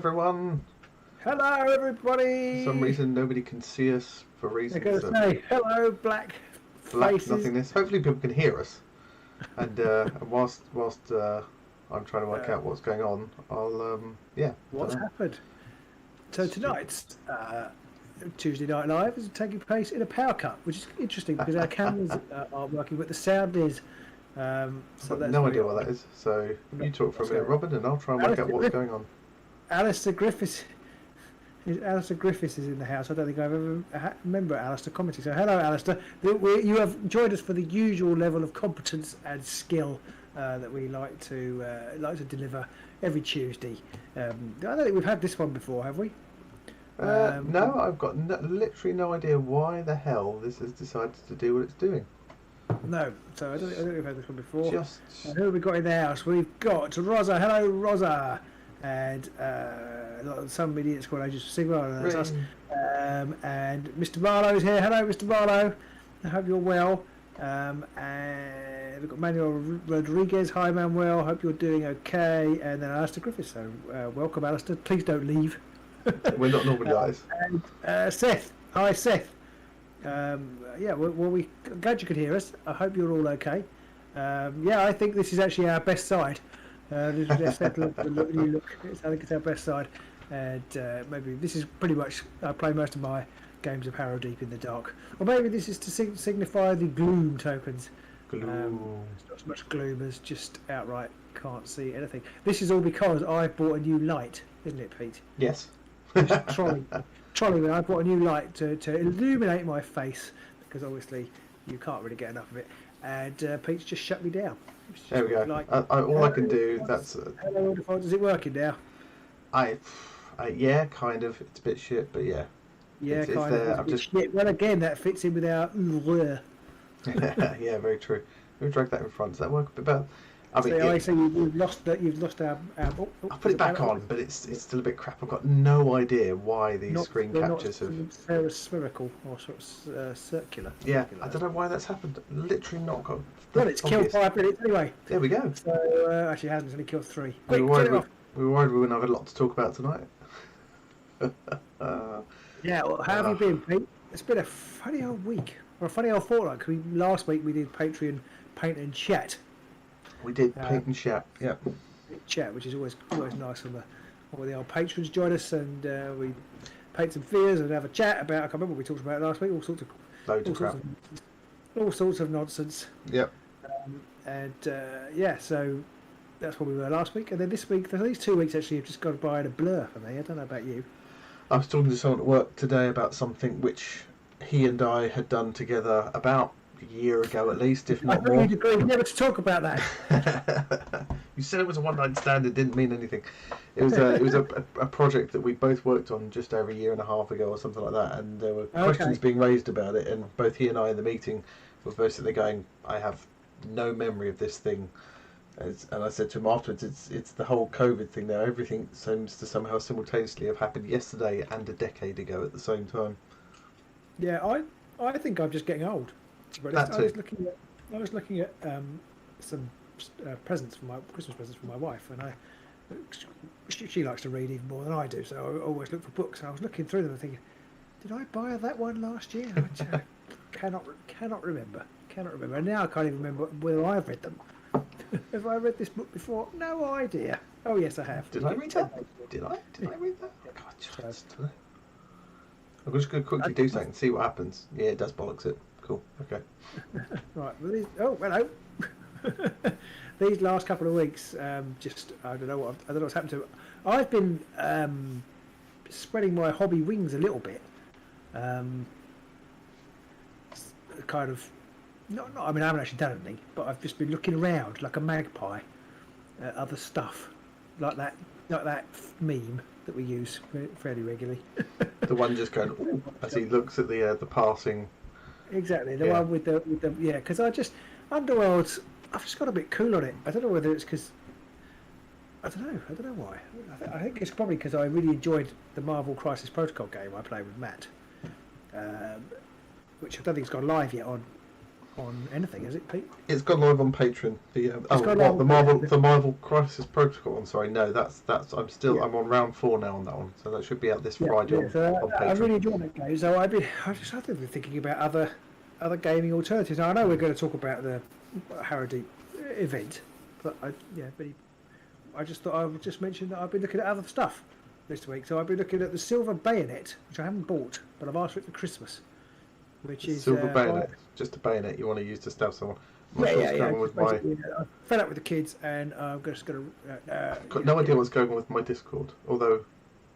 everyone. Hello, everybody. For some reason, nobody can see us for reasons. I'm going to say hello, black faces. Nothingness. Hopefully, people can hear us. And whilst I'm trying to work out what's going on, I'll What's happened? So tonight's Tuesday Night Live is taking place in a power cut, which is interesting because our cameras aren't working, but the sound is. So that's no idea what that is. So you talk for a minute, Robin, and I'll try and work out what's going on. Alistair Griffiths is in the house. I don't think I've ever remember Alistair commenting. So hello, Alistair. You have joined us for the usual level of competence and skill that we like to deliver every Tuesday. I don't think we've had this one before, have we? No, I've got literally no idea why the hell this has decided to do what it's doing. No, so I don't think we've had this one before. Who have we got in the house? We've got Rosa. Hello, Rosa. And some idiots called Agents for Sigmar, and that's us. And Mr. Marlowe's here. Hello, Mr. Marlowe. I hope you're well. And we've got Manuel Rodriguez. Hi, Manuel. Hope you're doing okay. And then Alistair Griffiths. So welcome, Alistair. Please don't leave. We're not normal guys. And Seth. Hi, Seth. We're glad you could hear us. I hope you're all okay. I think this is actually our best side. Let's take a look. I think it's our best side, and maybe this is pretty much. I play most of my games of Harrowdeep in the dark, or maybe this is to signify the gloom tokens. Gloom. It's not so much gloom as just outright can't see anything. This is all because I bought a new light, isn't it, Pete? Yes. Trolley, I bought a new light to illuminate my face because obviously you can't really get enough of it, and Pete's just shut me down. There we go. Like, all I can do. That's. Hello, is it working now? Yeah, kind of. It's a bit shit, but yeah. Yeah, it's kind of. just... Shit. Well, again, that fits in with our. Yeah, very true. We'll drag that in front. Does that work a bit better? So you've lost our. I put it back on, but it's still a bit crap. I've got no idea why these screen captures have. They're spherical or sort of circular. Yeah, I don't know why that's happened. Literally not got. Well, it's killed 5 minutes anyway. There we go. So actually, it hasn't. It's only killed 3. We were worried we wouldn't have a lot to talk about tonight. Yeah. Well, how have you been, Pete? It's been a funny old week or a funny old fortnight. Cause last week we did Patreon paint and chat. We did paint and chat. Yeah. Chat, which is always nice when the old patrons join us, and we paint some fears and have a chat about. I can't remember what we talked about last week. All sorts of nonsense. Yep. So that's what we were last week, and then this week, these 2 weeks actually have just gone by in a blur for me. I don't know about you. I was talking to someone at work today about something which he and I had done together about a year ago at least, if not more. You'd agree never to talk about that. You said it was a one-night stand. It didn't mean anything. It was a project that we both worked on just over a year and a half ago or something like that, and there were questions being raised about it, and both he and I in the meeting were basically going, I have no memory of this thing. And I said to him afterwards, it's the whole COVID thing now. Everything seems to somehow simultaneously have happened yesterday and a decade ago at the same time. Yeah, I think I'm just getting old. But I was looking at some presents for my Christmas presents for my wife, and she likes to read even more than I do, so I always look for books. And I was looking through them and thinking, did I buy her that one last year? I cannot remember. And now I can't even remember whether I've read them. Have I read this book before? No idea. Oh yes, I have. Did I read that? Did I read that? God, I'm just going to quickly do something and see what happens. Yeah, it does bollocks it. Cool. Okay. Right. Well, hello. These last couple of weeks, I don't know what's happened to. I've been spreading my hobby wings a little bit. Kind of. I mean, I haven't actually done anything, but I've just been looking around like a magpie at other stuff, like that meme that we use fairly regularly. The one just going ooh, as he looks at the passing. Exactly, the one with the because Underworlds, I've just got a bit cool on it. I don't know whether it's because I don't know why. I think it's probably because I really enjoyed the Marvel Crisis Protocol game I played with Matt, which I don't think has gone live yet on on anything, is it, Pete? It's gone live on Patreon. The Marvel Crisis Protocol. I'm sorry, no, that's I'm on round 4 now on that one, so that should be out this Friday on Patreon. I really enjoyed that game. So I've just been thinking about other gaming alternatives. Now, I know we're going to talk about the Harrowdeep event, but I just thought I would just mention that I've been looking at other stuff this week. So I've been looking at the Silver Bayonet, which I haven't bought, but I've asked for it for Christmas. Which is Silver Bayonet, just a bayonet you want to use to stab someone. I'm fed up with the kids, and I'm just going to. Got no idea what's going on with my Discord, although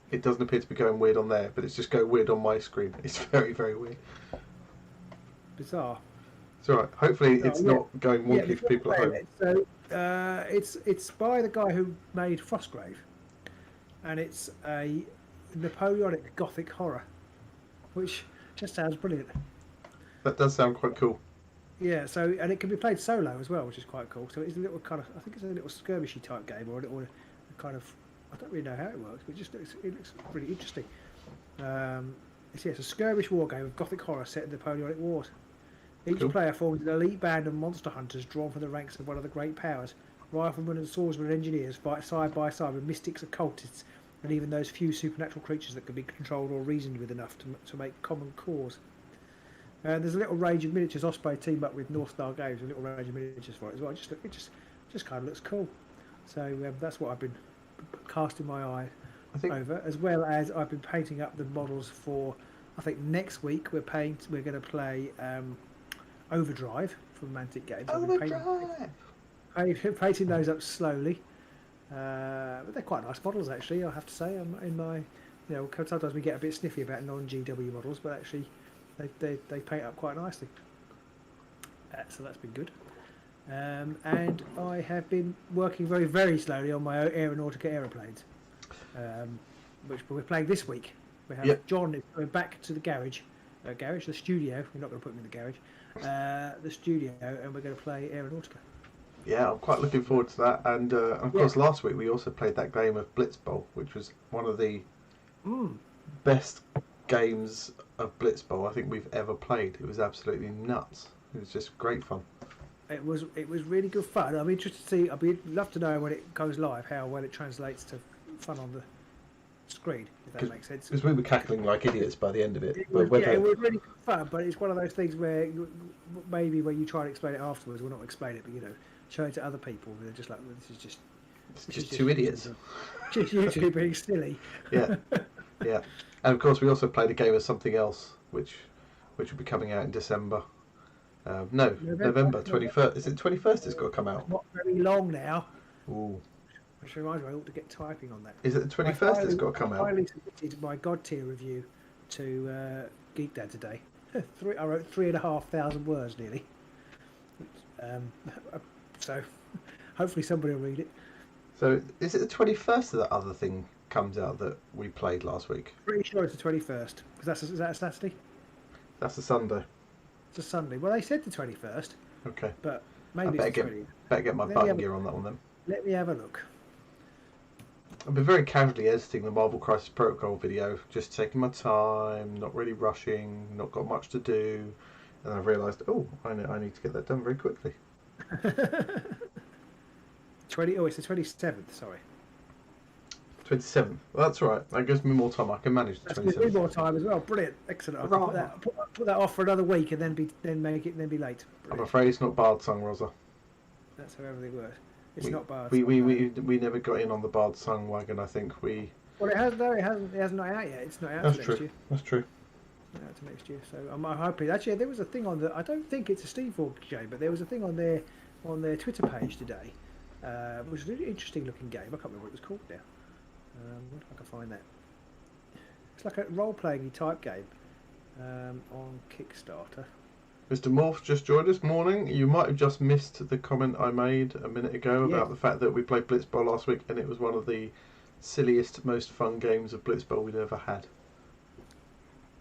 it doesn't appear to be going weird on there, but it's just going weird on my screen. It's very, very weird. Bizarre. It's alright. Hopefully, it's not going wonky for people at home. So it's by the guy who made Frostgrave, and it's a Napoleonic Gothic horror, which just sounds brilliant. That does sound quite cool. Yeah, and it can be played solo as well, which is quite cool. So it's a little kind of, I think it's a little skirmishy type game, or a kind of, I don't really know how it works, but it looks really interesting. It's a skirmish war game of Gothic horror set in the Napoleonic Wars. Each player forms an elite band of monster hunters drawn from the ranks of one of the great powers. Riflemen and swordsmen and engineers fight side by side with mystics, occultists, and even those few supernatural creatures that can be controlled or reasoned with enough to make common cause. There's a little range of miniatures. Osprey team up with North Star Games, a little range of miniatures for it as well. It just kind of looks cool. So that's what I've been casting my eye over, as well as I've been painting up the models for. I think next week we're going to play Overdrive from Mantic Games. Painting those up slowly, but they're quite nice models actually. I have to say, sometimes we get a bit sniffy about non-GW models, but actually. They paint up quite nicely, so that's been good. And I have been working very, very slowly on my Aeronautica aeroplanes, which we're playing this week. We have John is going back to the the studio. We're not going to put him in the garage, the studio, and we're going to play Aeronautica. Yeah, I'm quite looking forward to that. And of course, last week we also played that game of Blitzball, which was one of the best games of Blitzball I think we've ever played. It was absolutely nuts. It was just great fun. It was really good fun. I'm interested to see. I'd love to know when it goes live how well it translates to fun on the screen, if that makes sense. Because we were cackling like idiots by the end of it. It was really good fun, but it's one of those things where maybe when you try and explain it afterwards, we'll not explain it, but show it to other people. They're just like, well, this is just two idiots. Just you two being silly. Yeah. And of course, we also played a game of something else, which will be coming out in December. November 21st. Is it 21st? It's got to come out. Not very long now. Ooh. Which reminds me, I ought to get typing on that. Is it the 21st? It's got to come out. I finally submitted my God tier review to Geek Dad today. I wrote 3,500 words nearly. So hopefully somebody will read it. So is it the 21st that other thing comes out that we played last week? Pretty sure it's the 21st. Is that a Saturday? That's a Sunday. It's a Sunday. Well, they said the 21st. Okay. But maybe it's the 20th. Better get my button gear on that one then. Let me have a look. I've been very casually editing the Marvel Crisis Protocol video, just taking my time, not really rushing, not got much to do, and I've realised, I need to get that done very quickly. It's the 27th, sorry. 27th. Well, that's all right. That gives me more time. I can manage the 27th. Gives me more time as well. Brilliant, excellent. I can put that off for another week and then be late. Brilliant. I'm afraid it's not Bard Sung, Rosa. That's how everything works. It's not Bard. We never got in on the Bard Sung wagon. I think we. Well, it has. No, it hasn't. It hasn't not out yet. It's not out next year. That's true. Not out to next year. So I'm hoping. Actually, there was a thing on the. I don't think it's a Steamforged game, but there was a thing on their Twitter page today, which was a really interesting looking game. I can't remember what it was called now. I wonder if I can find that. It's like a role-playing type game on Kickstarter. Mr. Morph just joined us. Morning. You might have just missed the comment I made a minute ago about the fact that we played Blitzball last week and it was one of the silliest, most fun games of Blitzball we'd ever had.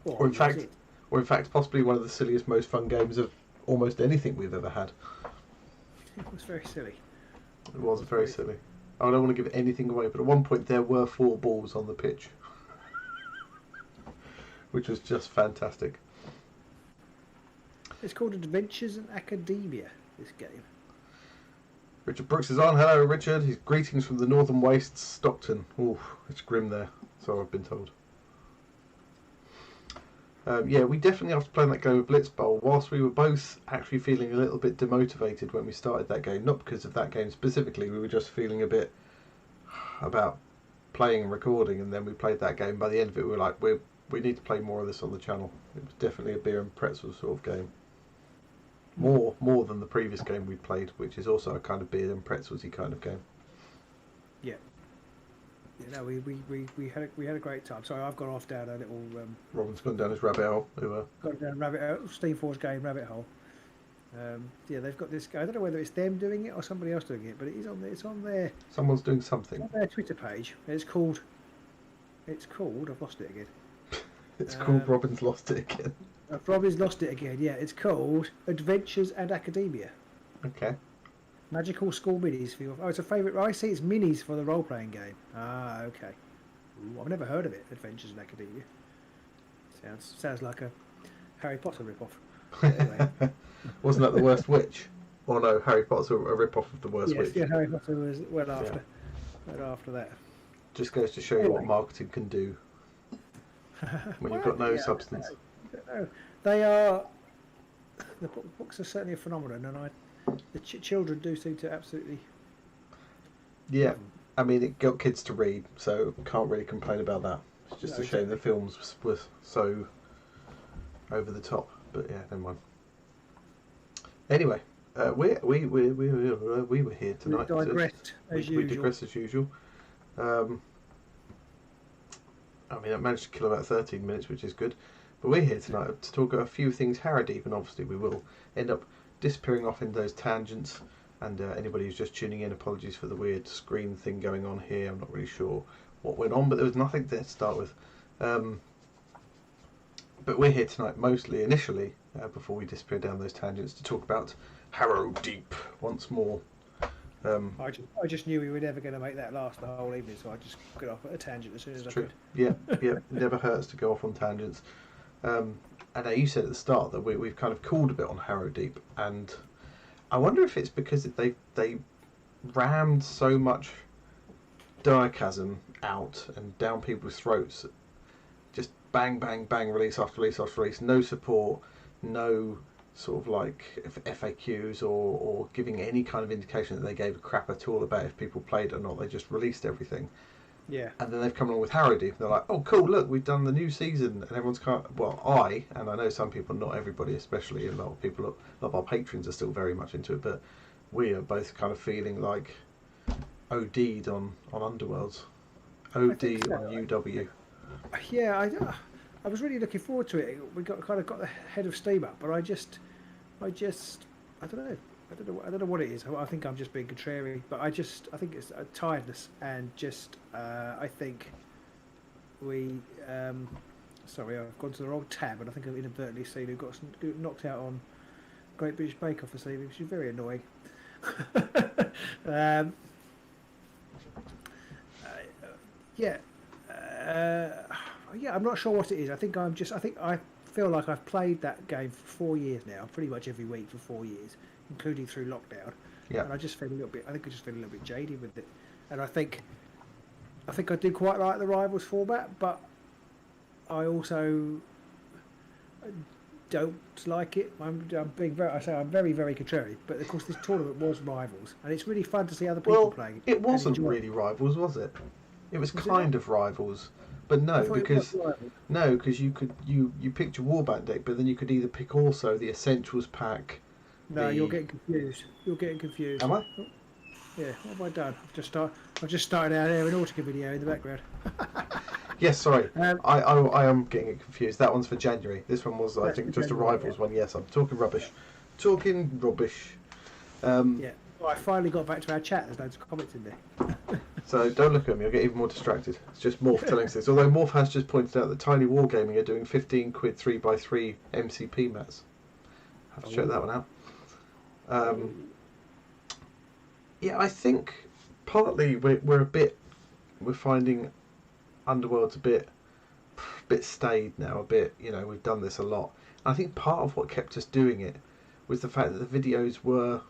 Or in fact, possibly one of the silliest, most fun games of almost anything we've ever had. It was very silly. It was very silly. I don't want to give anything away, but at one point there were 4 balls on the pitch, which was just fantastic. It's called Adventures in Academia, this game. Richard Brooks is on. Hello, Richard. His greetings from the Northern Wastes, Stockton. Ooh, it's grim there. So I've been told. Yeah, we definitely, after playing that game of Blitz Bowl, whilst we were both actually feeling a little bit demotivated when we started that game, not because of that game specifically, we were just feeling a bit about playing and recording, and then we played that game. By the end of it, we were like, we need to play more of this on the channel. It was definitely a beer and pretzel sort of game. More than the previous game we played, which is also a kind of beer and pretzelsy kind of game. Yeah. Yeah, no, we had a great time. Sorry, I've gone off down a little. Robin's gone down his rabbit hole. Got down rabbit hole. Steamforge game rabbit hole. Yeah, they've got this guy. I don't know whether it's them doing it or somebody else doing it, but it's on their. Someone's doing something. It's on their Twitter page. It's called. I've lost it again. It's called Robin's lost it again. Robin's lost it again. Yeah, it's called Adventures and Academia. Okay. Magical school minis for your. Oh, it's a favourite. I see it's minis for the role-playing game. Ah, okay. Ooh, I've never heard of it. Adventures in Academia. Sounds like a Harry Potter rip-off. Anyway. Wasn't that the Worst Witch? Or no, Harry Potter's a rip-off of the Worst Witch. Yeah, Harry Potter was went after that. Just goes to show you what marketing can do when you've got no substance. They are. The books are certainly a phenomenon, and the children do seem to absolutely. Yeah, I mean, it got kids to read, so can't really complain about that. It's just a shame the films were so over the top, but yeah, never mind. Anyway, we were here tonight. We digressed as usual. We digressed as usual. I mean, I managed to kill about 13 minutes, which is good. But we're here tonight to talk about a few things Harrowdeep, and obviously we will end up disappearing off in those tangents. And anybody who's just tuning in, apologies for the weird screen thing going on here. I'm not really sure what went on, but there was nothing there to start with. But we're here tonight mostly, initially, before we disappear down those tangents, to talk about Harrowdeep once more. I just knew we were never going to make that last the whole evening, so I just got off at a tangent as soon as I could. Yeah, it never hurts to go off on tangents. And you said at the start that we've kind of cooled a bit on Harrowdeep, and I wonder if it's because they rammed so much sarcasm out and down people's throats, just bang, bang, bang, release after release after release, no support, no sort of like FAQs or giving any kind of indication that they gave a crap at all about if people played or not. They just released everything. Yeah. And then they've come along with Harrowdeep, and they're like, oh cool, look, we've done the new season, and everyone's kind of, well, I know some people, not everybody, especially a lot of our patrons are still very much into it, but we are both kind of feeling like OD'd on Underworlds. OD on UW. Yeah, I was really looking forward to it. We got the head of steam up, but I don't know. I don't know what it is. I think I'm just being contrary, but I think it's a tiredness, and just I think we. Sorry, I've gone to the wrong tab, and I think I've inadvertently seen who got knocked out on Great British Bake Off this evening, which is very annoying. Yeah, I'm not sure what it is. I think I feel like I've played that game for 4 years now, pretty much every week for 4 years, including through lockdown. Yeah. And I just feel a little bit jaded with it. And I think I do quite like the Rivals format, but I also don't like it. I'm very, very contrary. But of course, this tournament was Rivals, and it's really fun to see other people playing. It wasn't really Rivals, was it? It was kind of Rivals. But no, because you picked your Warband deck, but then you could either pick also the Essentials pack. No, you're getting confused. Am I? Oh, yeah, what have I done? I've just started our Aeronautica video in the background. Yes, sorry. I am getting it confused. That one's for January. This one was, I think, just a Rivals one. Yes, I'm talking rubbish. Yeah. Well, I finally got back to our chat. There's loads of comments in there. So don't look at them, you'll get even more distracted. It's just Morph telling us this. Although Morph has just pointed out that Tiny Wargaming are doing 15 quid 3x3 MCP mats. Have to check that one out. Yeah, I think partly we're finding Underworld's a bit staid now. A bit, we've done this a lot, I think part of what kept us doing it was the fact that the videos were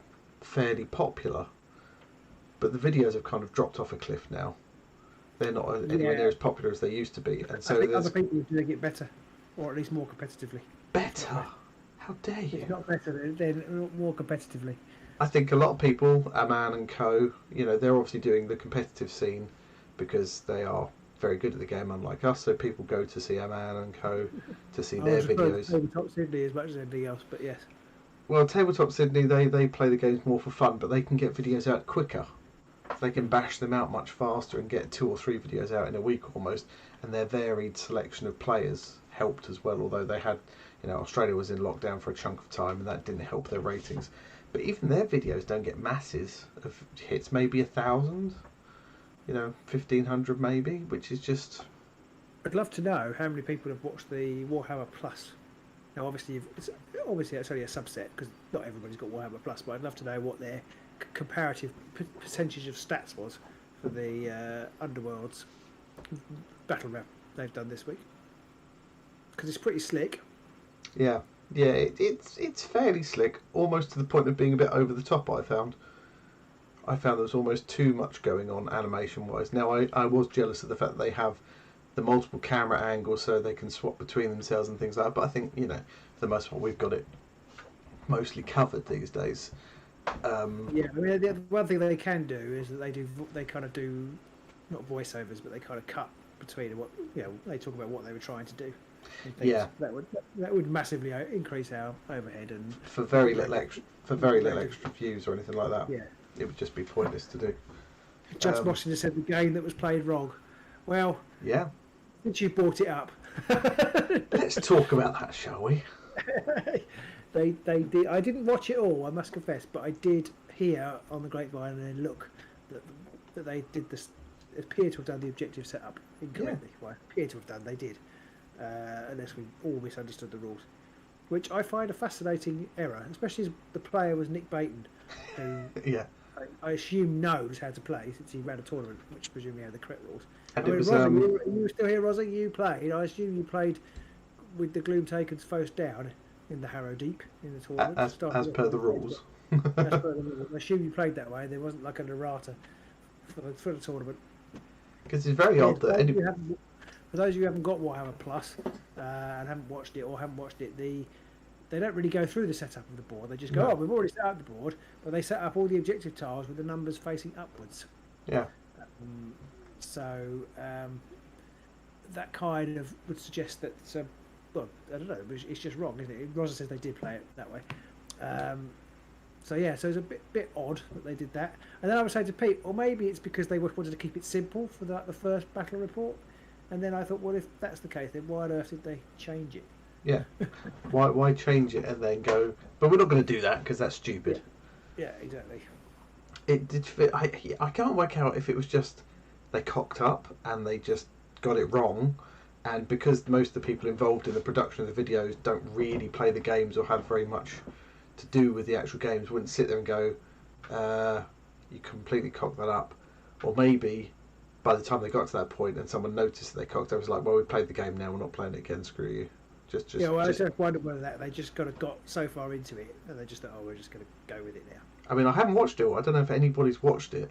fairly popular, but the videos have kind of dropped off a cliff now. They're not anywhere near as popular as they used to be, and so I think other people do get better, or at least more competitively. Better? How dare you? It's not better, they're more competitively. I think a lot of people, Aman and co, they're obviously doing the competitive scene because they are very good at the game, unlike us. So people go to see Aman and co to see their videos. Tabletop Sydney as much as anything else, but yes. Well, Tabletop Sydney, they play the games more for fun, but they can get videos out quicker. They can bash them out much faster and get 2 or 3 videos out in a week almost, and their varied selection of players helped as well, although they had, Australia was in lockdown for a chunk of time and that didn't help their ratings. But even their videos don't get masses of hits, maybe 1,000, 1,500 maybe, which is just... I'd love to know how many people have watched the Warhammer Plus. Now, obviously it's only a subset, because not everybody's got Warhammer Plus, but I'd love to know what their comparative percentage of stats was for the Underworlds battle map they've done this week. Because it's pretty slick. Yeah, it's fairly slick, almost to the point of being a bit over the top. I found there was almost too much going on animation-wise. Now, I was jealous of the fact that they have the multiple camera angles so they can swap between themselves and things like that. But I think, for the most part, we've got it mostly covered these days. Yeah, I mean, the one thing they can do is that they kind of do not voiceovers, but they kind of cut between what they talk about what they were trying to do. Yeah, that would massively increase our overhead and for very little extra views or anything like that. Yeah, it would just be pointless to do. Just Washington said the game that was played wrong. Well, yeah. Since you brought it up, let's talk about that, shall we? They did. I didn't watch it all, I must confess, but I did hear on the grapevine and then look that they did this. Appear to have done the objective setup incorrectly. Yeah. Well, appear to have done. They did, unless we all misunderstood the rules, which I find a fascinating error, especially as the player was Nick Baton, who I assume knows how to play since he ran a tournament, which presumably had the correct rules. And Rosa, you were still here, Rosa? You played. I assume you played with the Gloomtaken's first down in the Harrowdeep in the tournament. As per the rules. As per the rules. I assume you played that way. There wasn't like an errata for the tournament. Because it's very odd that for those of you who haven't got Warhammer Plus and haven't watched it, they don't really go through the setup of the board. They just go, we've already set up the board, but they set up all the objective tiles with the numbers facing upwards. Yeah. So that kind of would suggest that, well, I don't know, it's just wrong, isn't it? Rosa says they did play it that way. So it's a bit odd that they did that. And then I was saying to Pete, or maybe it's because they wanted to keep it simple for the first battle report. And then I thought, well, if that's the case, then why on earth did they change it? Yeah. Why change it and then go, but we're not going to do that because that's stupid. Yeah, exactly. It did fit. I can't work out if it was just they cocked up and they just got it wrong. And because most of the people involved in the production of the videos don't really play the games or have very much to do with the actual games, wouldn't sit there and go, you completely cocked that up. Or maybe by the time they got to that point and someone noticed that they cocked up, it was like, well, we played the game now, we're not playing it again, screw you. I just wondered whether they just got so far into it and they just thought, we're just going to go with it now. I mean, I haven't watched it all. I don't know if anybody's watched it,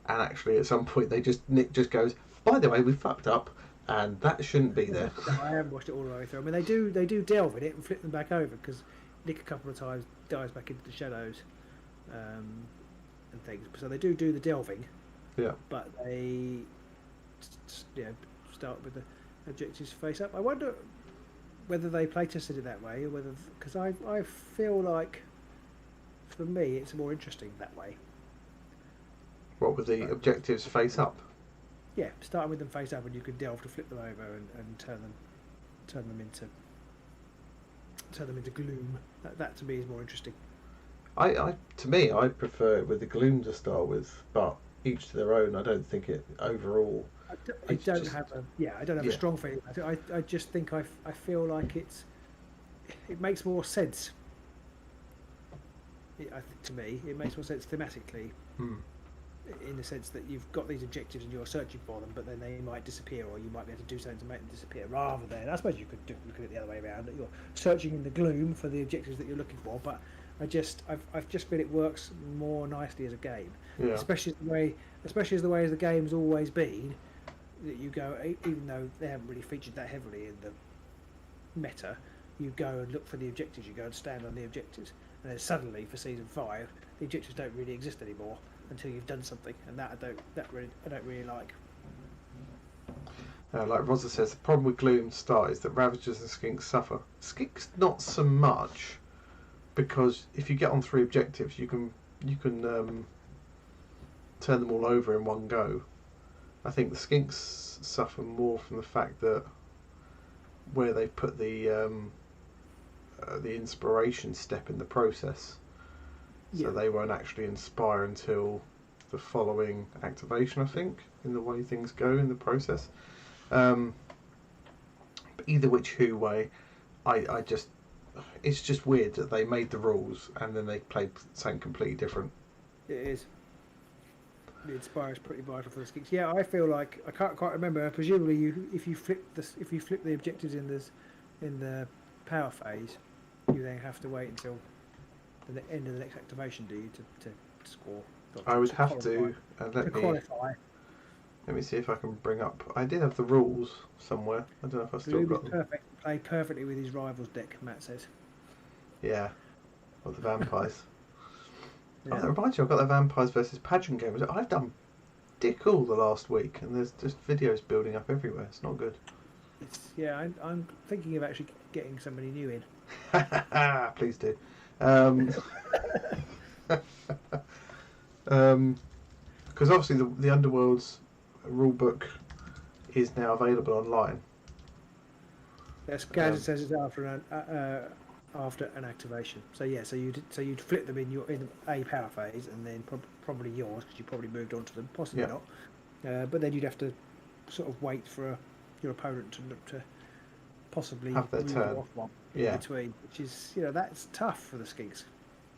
and actually at some point Nick just goes, by the way, we fucked up and that shouldn't be there. No, I haven't watched it all the way through. I mean, they do delve in it and flip them back over, because Nick a couple of times dives back into the shadows and things. So they do the delving. Yeah. But they start with the objectives face up. I wonder whether they playtested it that way, or whether, because I feel like for me it's more interesting that way. What, with the objectives face up? Yeah, starting with them face up, and you could delve to flip them over and turn them into gloom. That to me is more interesting. To me, I prefer it with the gloom to start with, but each to their own. I don't think it overall. I don't have a strong feeling about it. I just think I feel like it makes more sense. I think to me it makes more sense thematically in the sense that you've got these objectives and you're searching for them, but then they might disappear, or you might be able to do something to make them disappear. Rather than, I suppose you could look at it the other way around, that you're searching in the gloom for the objectives that you're looking for. But I've just feel it works more nicely as a game, especially as the way the game's always been. That you go, even though they haven't really featured that heavily in the meta, you go and look for the objectives. You go and stand on the objectives, and then suddenly for season 5, the objectives don't really exist anymore until you've done something, and that I don't really like. Like Rosa says, the problem with Gloom Star is that Ravagers and Skinks suffer. Skinks not so much, because if you get on 3 objectives, you can turn them all over in one go. I think the Skinks suffer more from the fact that where they put the inspiration step in the process, so they won't actually inspire until the following activation, I think, in the way things go in the process. But either which way, I just, it's just weird that they made the rules and then they played something completely different. It is. The inspire is pretty vital for the Skinks. Yeah, I feel like I can't quite remember. Presumably, if you flip the objectives in the power phase, you then have to wait until the end of the next activation, do you, to score? I would have to qualify. Let me see if I can bring up. I did have the rules somewhere. I don't know if I still got them. Perfect. Play perfectly with his rivals deck, Matt says. Yeah, or the vampires. Yeah. Oh, that reminds you, I've got the Vampires versus Pageant game. I've done dick all the last week, and there's just videos building up everywhere. It's not good. I'm thinking of actually getting somebody new in. Please do. Because obviously the Underworlds rulebook is now available online. Yes, Gadget says it's after an activation. So yeah, so you'd flip them in a power phase, and then probably yours, because you probably moved on to them, possibly not. But then you'd have to sort of wait for your opponent to possibly have their turn off one in between, which is, that's tough for the Skinks.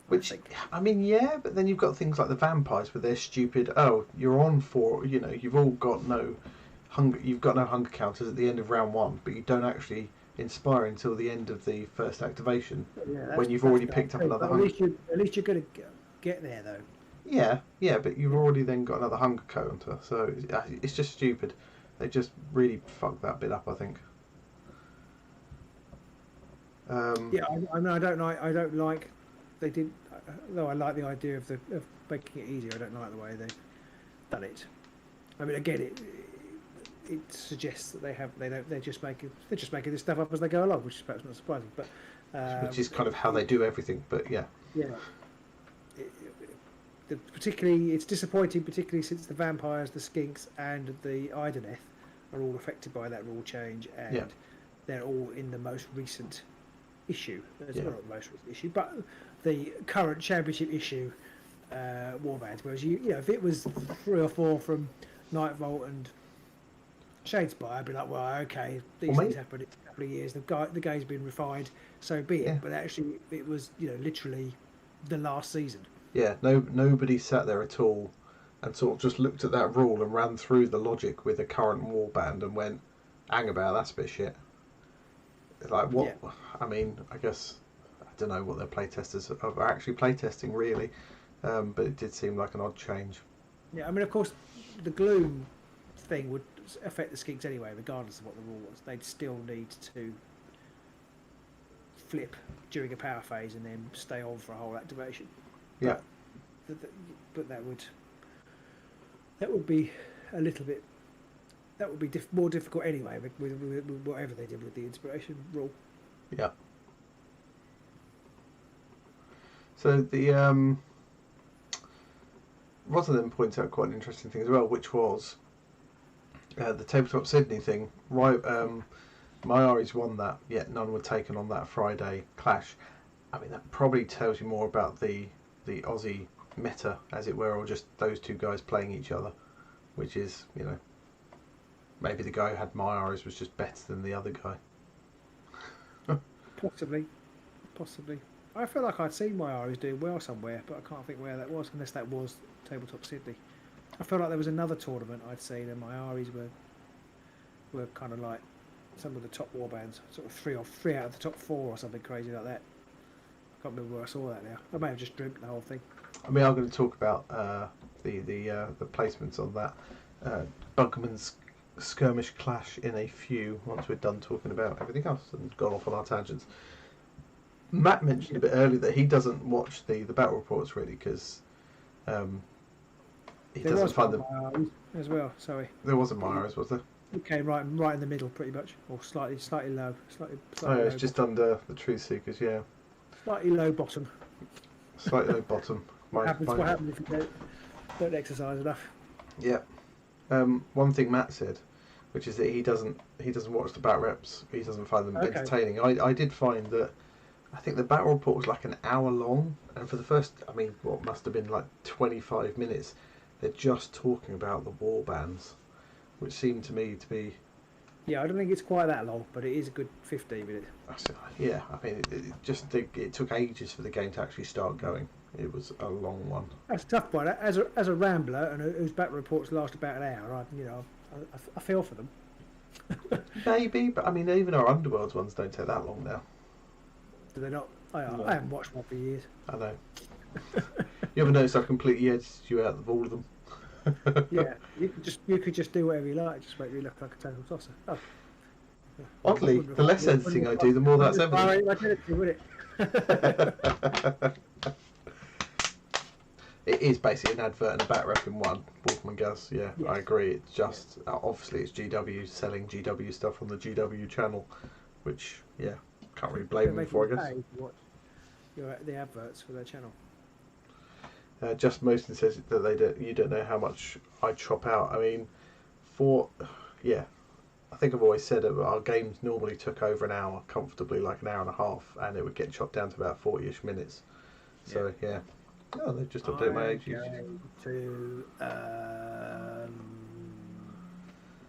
Which, I mean, yeah, but then you've got things like the Vampires with their stupid, you're on for, you've all got no hunger counters at the end of round 1, but you don't actually inspire until the end of the first activation, when you've already picked up another hunger. At least you're going to get there, though. Yeah, but you've already then got another hunger counter, so it's just stupid. They just really fucked that bit up, I think. I don't like. They did, though. I like the idea of making it easier. I don't like the way they've done it. I mean, again, it suggests that they're just making this stuff up as they go along, which is perhaps not surprising, but which is kind of how they do everything. But yeah. Particularly, it's disappointing, particularly since the Vampires, the Skinks, and the Ideneth are all affected by that rule change, and they're all in the most recent issue. Well, not the most recent issue, but the current championship issue warbands. Whereas if it was 3 or 4 from Nightvolt and Shadespire, I'd be like, well, okay, these things happen in a couple of years. The game's been refined, so be it. But actually, it was literally the last season. Yeah, nobody sat there at all and sort of just looked at that rule and ran through the logic with a current warband and went, hang about, that's a bit shit. Like, what? Yeah. I mean, I guess, I don't know what their playtesters are actually playtesting, really, but it did seem like an odd change. Yeah, I mean, of course, the Gloom thing would affect the Skinks anyway, regardless of what the rule was. They'd still need to flip during a power phase and then stay on for a whole activation. Yeah. But that would be a little bit. That would be more difficult anyway, with whatever they did with the inspiration rule. Yeah. So the Rotterdam points out quite an interesting thing as well, which was the Tabletop Sydney thing. Right, my Armies won that, yet none were taken on that Friday clash. I mean, that probably tells you more about the Aussie meta, as it were, or just those two guys playing each other, which is, maybe the guy who had my Armies was just better than the other guy. Possibly. I feel like I'd seen my Armies doing well somewhere, but I can't think where that was, unless that was Tabletop Sydney. I felt like there was another tournament I'd seen, and my Armies were kind of like some of the top warbands, sort of three out of the top 4 or something crazy like that. I can't remember where I saw that now. I may have just dreamt the whole thing. I mean, I'm going to talk about the placements on that Bugman's skirmish clash in a few once we're done talking about everything else and gone off on our tangents. Matt mentioned a bit earlier that he doesn't watch the battle reports really because he doesn't find them as well. Sorry, there wasn't Myers, was there? It came right in the middle, pretty much, or slightly low, slightly. Oh, yeah, it's just bottom. Under the Truth Seekers, yeah. Slightly low bottom. Slightly low bottom. What happens if you don't exercise enough? Yeah. One thing Matt said, which is that he doesn't watch the bat reps. He doesn't find them entertaining. I did find that. I think the battle report was like an hour long, and for the first, I mean, what must have been like 25 minutes, they're just talking about the war bands, which seemed to me to be. Yeah, I don't think it's quite that long, but it is a good 15 minutes. Yeah, I mean, it took ages for the game to actually start going. It was a long one. That's a tough one. As a rambler and whose battle reports last about an hour, I feel for them. Maybe, but I mean, even our Underworlds ones don't take that long now. Do they not? I haven't watched one for years. I know. You ever notice I've completely edged you out of all of them? Yeah, you could just do whatever you like. Just make me look like a total tosser. Oh. Oddly, the less editing I do, the more that's evident. It is basically an advert and a bat rep in one. Wolfman Gus, yeah, yes. I agree. It's just obviously it's GW selling GW stuff on the GW channel, which can't really blame them for, I guess. The adverts for their channel. Just Mosten says that you don't know how much I chop out. I mean, I think I've always said that our games normally took over an hour, comfortably, like an hour and a half, and it would get chopped down to about 40-ish minutes. So yeah. Oh, they've just updated my age.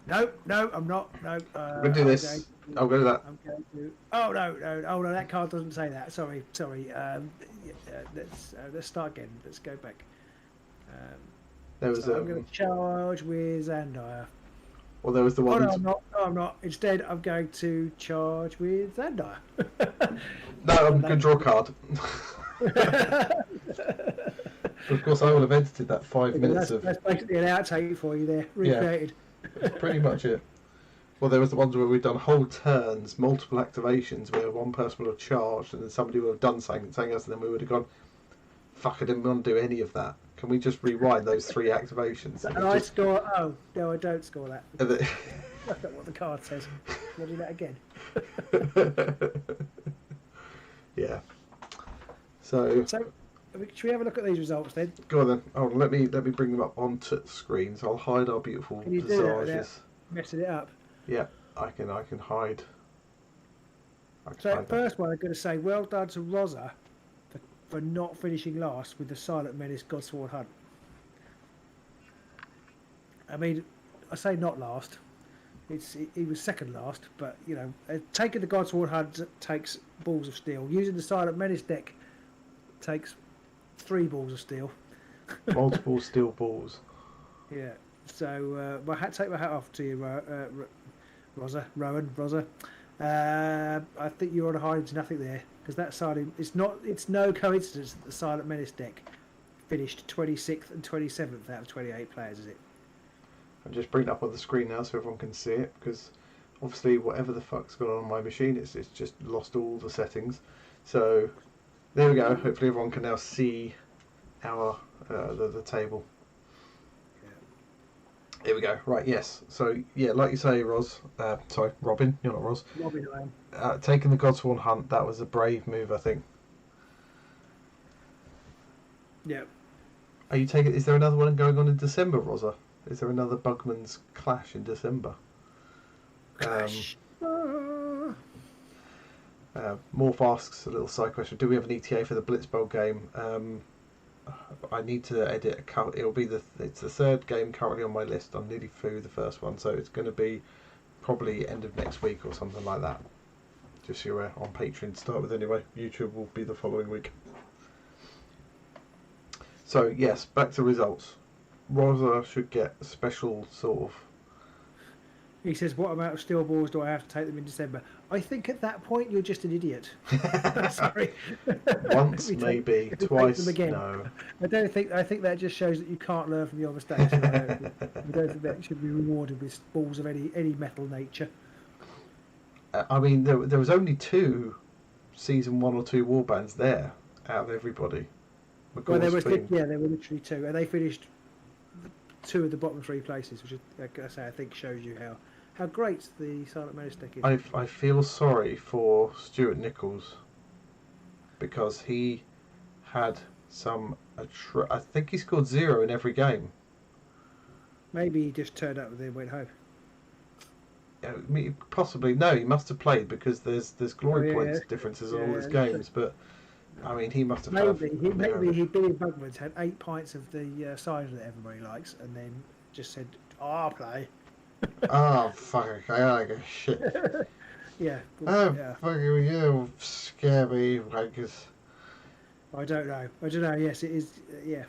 No, I'm not. No. I'm going to do this. I'll go to that. I'm going to. Oh no! That card doesn't say that. Sorry. Let's start again. Let's go back. There was. I'm going to charge with Zandire. Well, there was the one. Oh no, I'm not. Instead, I'm going to charge with Zandire. No, I'm going to draw a card. Of course, I will have edited that 5 minutes of. That's basically an outtake for you there, recreated. Yeah, pretty much it. Well, there was the ones where we've done whole turns, multiple activations, where one person would have charged, and then somebody would have done something else, and then we would have gone, "Fuck! I didn't want to do any of that. Can we just rewind those 3 activations?" And I score. Oh no, I don't score that. That's not what the card says. We'll do that again. Yeah. So should we have a look at these results then? Go on then. Oh, let me bring them up onto the screen. So I'll hide our beautiful Can you do that without messing it up? Yeah, I can hide. First one, I'm going to say well done to Rosa for not finishing last with the Silent Menace Godsworn Hunt. I mean, I say not last. He was second last, but taking the Godsworn Hunt takes balls of steel. Using the Silent Menace deck takes 3 balls of steel. Multiple steel balls. Yeah. So take my hat off to you, Rosa. I think you're on a hiding to nothing there, because that side it's no coincidence that the Silent Menace deck finished 26th and 27th out of 28 players, is it? I'm just bringing it up on the screen now so everyone can see it, because obviously whatever the fuck's going on my machine, it's just lost all the settings. So there we go. Hopefully everyone can now see our the table. Yeah. Here we go. Right, yes. So yeah, like you say, Robin. You're not Roz. Robin, I am. Taking the Godsworn Hunt, that was a brave move, I think. Yeah. Are you taking? Is there another one going on in December, Rosa? Is there another Bugman's Clash in December? Clash. Morph asks a little side question. Do we have an ETA for the Blitzbowl game? I need to edit a cut. It's the 3rd game currently on my list. I'm nearly through the first one, so it's going to be probably end of next week or something like that. Just so you're on Patreon to start with anyway. YouTube will be the following week. So yes, back to results. Rosa should get a special sort of. He says, what amount of steel balls do I have to take them in December? I think at that point you're just an idiot. Sorry. Once, maybe. Twice, no. I think that just shows that you can't learn from your mistakes. I don't think that should be rewarded with balls of any metal nature. I mean, there was only 2 season 1 or 2 warbands there out of everybody. Well, there were literally 2, and they finished 2 of the bottom 3 places, which I think shows you how great the Silent Menace deck is. I feel sorry for Stuart Nichols because he had I think he scored 0 in every game. Maybe he just turned up and then went home. Possibly no. He must have played because there's glory points differences in all his games. But I mean, he must have. Maybe he'd been in Bugman's, had 8 pints of the cider that everybody likes, and then just said, "I'll play." Oh fuck! I like a shit. Yeah. Fuck you, scary wankers. I don't know. Yes, it is. Yeah.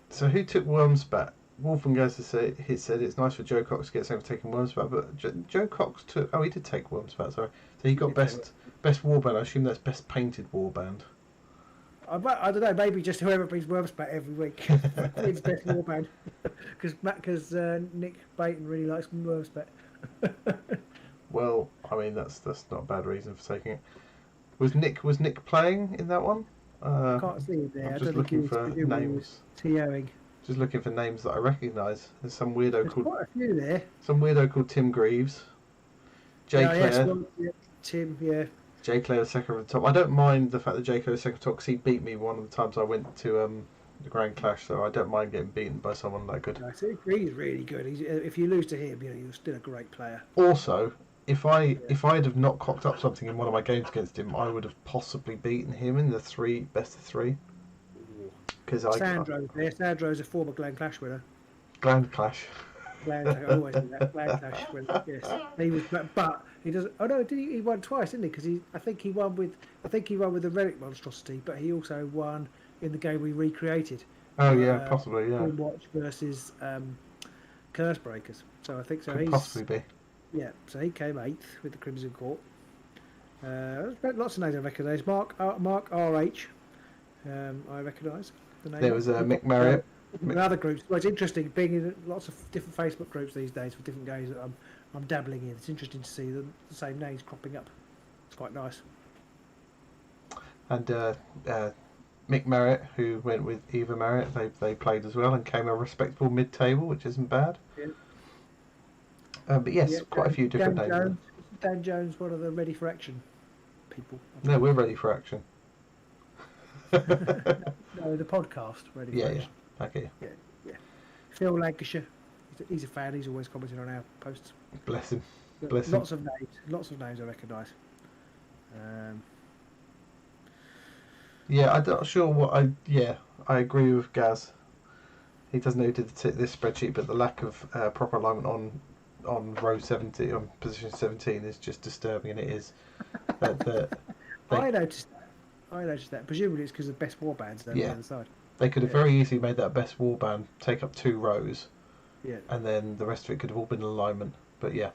So who took Wormspat? Wolfengazer said it's nice for Joe Cox to get something for taking Wormspat, but Joe Cox took. Oh, he did take Wormspat. Sorry. So he got best warband. I assume that's best painted warband. I don't know. Maybe just whoever brings Wormspat every week wins best warband. Because Nick Baton really likes Wormspat. Well, I mean that's not a bad reason for taking it. Was Nick playing in that one? I can't see it there. I'm just looking for names. TOing. Just looking for names that I recognise. There's some weirdo called. Quite a few there. Some weirdo called Tim Greaves. Clare. Yes, Tim, yeah. J Clare was second at the top. I don't mind the fact that J Clare was second at the top because he beat me one of the times I went to the Grand Clash, so I don't mind getting beaten by someone that good. No, Tim Greaves is really good. If you lose to him, you're still a great player. Also, if I'd have not cocked up something in one of my games against him, I would have possibly beaten him in the best of 3. Because Sandro's a former Grand Clash winner. Grand Clash. I always do that. Grand Clash winner. Yes, he was, but he doesn't. Oh no, he won twice, didn't he? Because I think he won with the Relic Monstrosity, but he also won in the game we recreated. Oh yeah, possibly yeah. Watch versus Curse Breakers. So I think so. Could possibly be. Yeah, so he came 8th with the Crimson Court. Lots of names I recognise. Mark RH. I recognise the name. There was Mick Marriott. Other groups. Well, it's interesting being in lots of different Facebook groups these days for different games that I'm dabbling in. It's interesting to see the same names cropping up. It's quite nice. And Mick Marriott, who went with Eva Marriott, they played as well and came a respectable mid-table, which isn't bad. Yeah. But yes, quite a few different names. Dan Jones, one of the Ready for Action people. No, we're Ready for Action. No, the podcast Ready for Action. Yeah. Okay. Yeah. Phil Lancashire, he's a fan. He's always commenting on our posts. Bless him. Lots of names I recognise. Yeah, I'm not sure what I agree with Gaz. He doesn't know who did this spreadsheet, but the lack of proper alignment on row 70, on position 17 is just disturbing, and it is. I noticed that. Presumably it's because of best warbands there on the other side. They could have very easily made that best warband take up 2 rows. Yeah. And then the rest of it could have all been in alignment. But yeah.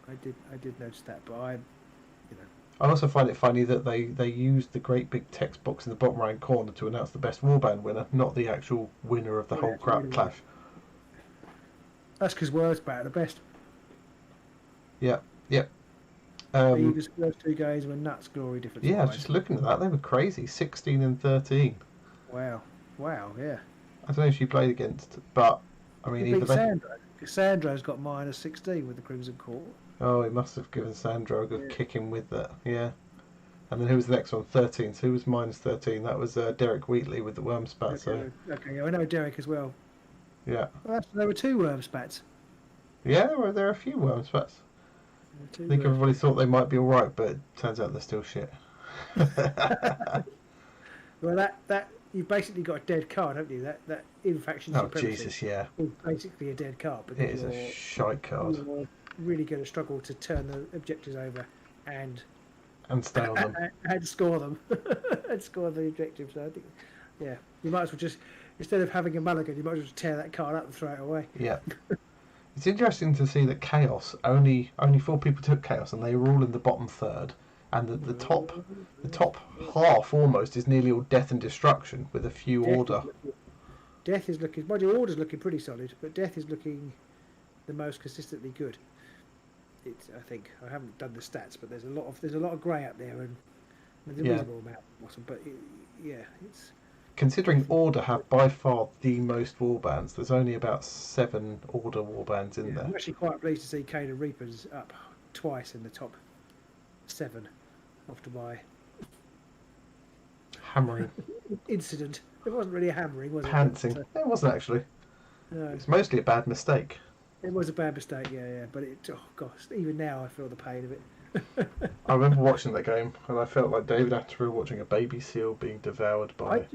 I did notice that, but I also find it funny that they used the great big text box in the bottom right corner to announce the best warband winner, not the actual winner of the whole clash. That's because Wordspat are the best. Yeah. Eva's first 2 games were nuts glory difference. Yeah, just looking at that, they were crazy. 16 and 13. Wow, yeah. I don't know if she played against, but I mean, either Sandro. Sandro's got minus 16 with the Crimson Court. Oh, he must have given Sandro a good kicking with that. Yeah. And then who was the next one? 13. So who was minus 13? That was Derek Wheatley with the Wormspat. Okay, I know Derek as well. Yeah. Well, there were 2 Wormspats. Yeah, there are a few Wormspats. I think everybody thought they might be all right, but it turns out they're still shit. Well, that you've basically got a dead card, haven't you? That Infaction Supremacy. Oh Jesus, yeah. Is basically a dead card. It is a shite card. You're really going to struggle to turn the objectives over and stay on them and score them and score the objectives. So I think, yeah, you might as well just instead of having a mulligan, you might as well just tear that card up and throw it away. Yeah. It's interesting to see that Chaos, only 4 people took Chaos, and they were all in the bottom third. And the top half almost is nearly all Death and Destruction, with a few Order. Death is looking... Mind you, Order's looking pretty solid, but Death is looking the most consistently good. I think I haven't done the stats, but there's a lot of grey up there, and there's a reasonable amount at the bottom. But it's considering Order have by far the most warbands. There's only about 7 Order warbands in there. I'm actually quite pleased to see Kane and Reapers up twice in the top 7 after my hammering incident. It wasn't really a hammering, was it? Pantsing. It wasn't actually. No. It's mostly a bad mistake. It was a bad mistake, yeah. But oh gosh, even now I feel the pain of it. I remember watching that game, and I felt like David Attenborough watching a baby seal being devoured by.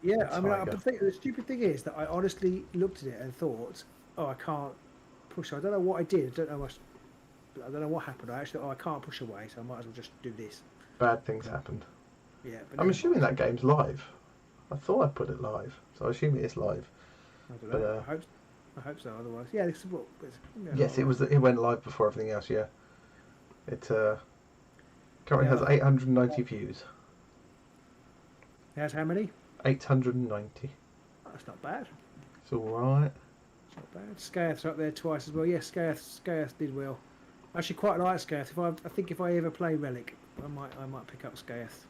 The stupid thing is that I honestly looked at it and thought, oh, I can't push. I don't know what I did. I don't know what happened. I can't push away, so I might as well just do this. Bad things happened. Yeah, but I'm assuming that game's live. I thought I put it live, so I assume it is live. I don't know. I hope so. Otherwise, yeah. Yes, it was. It went live before everything else. Yeah. It currently has 890 views. It has how many? 890. That's not bad. It's all right. It's not bad. Scath's up there twice as well. Yes, Scath did well. I actually quite like Scath. I think if I ever play Relic, I might pick up Scath,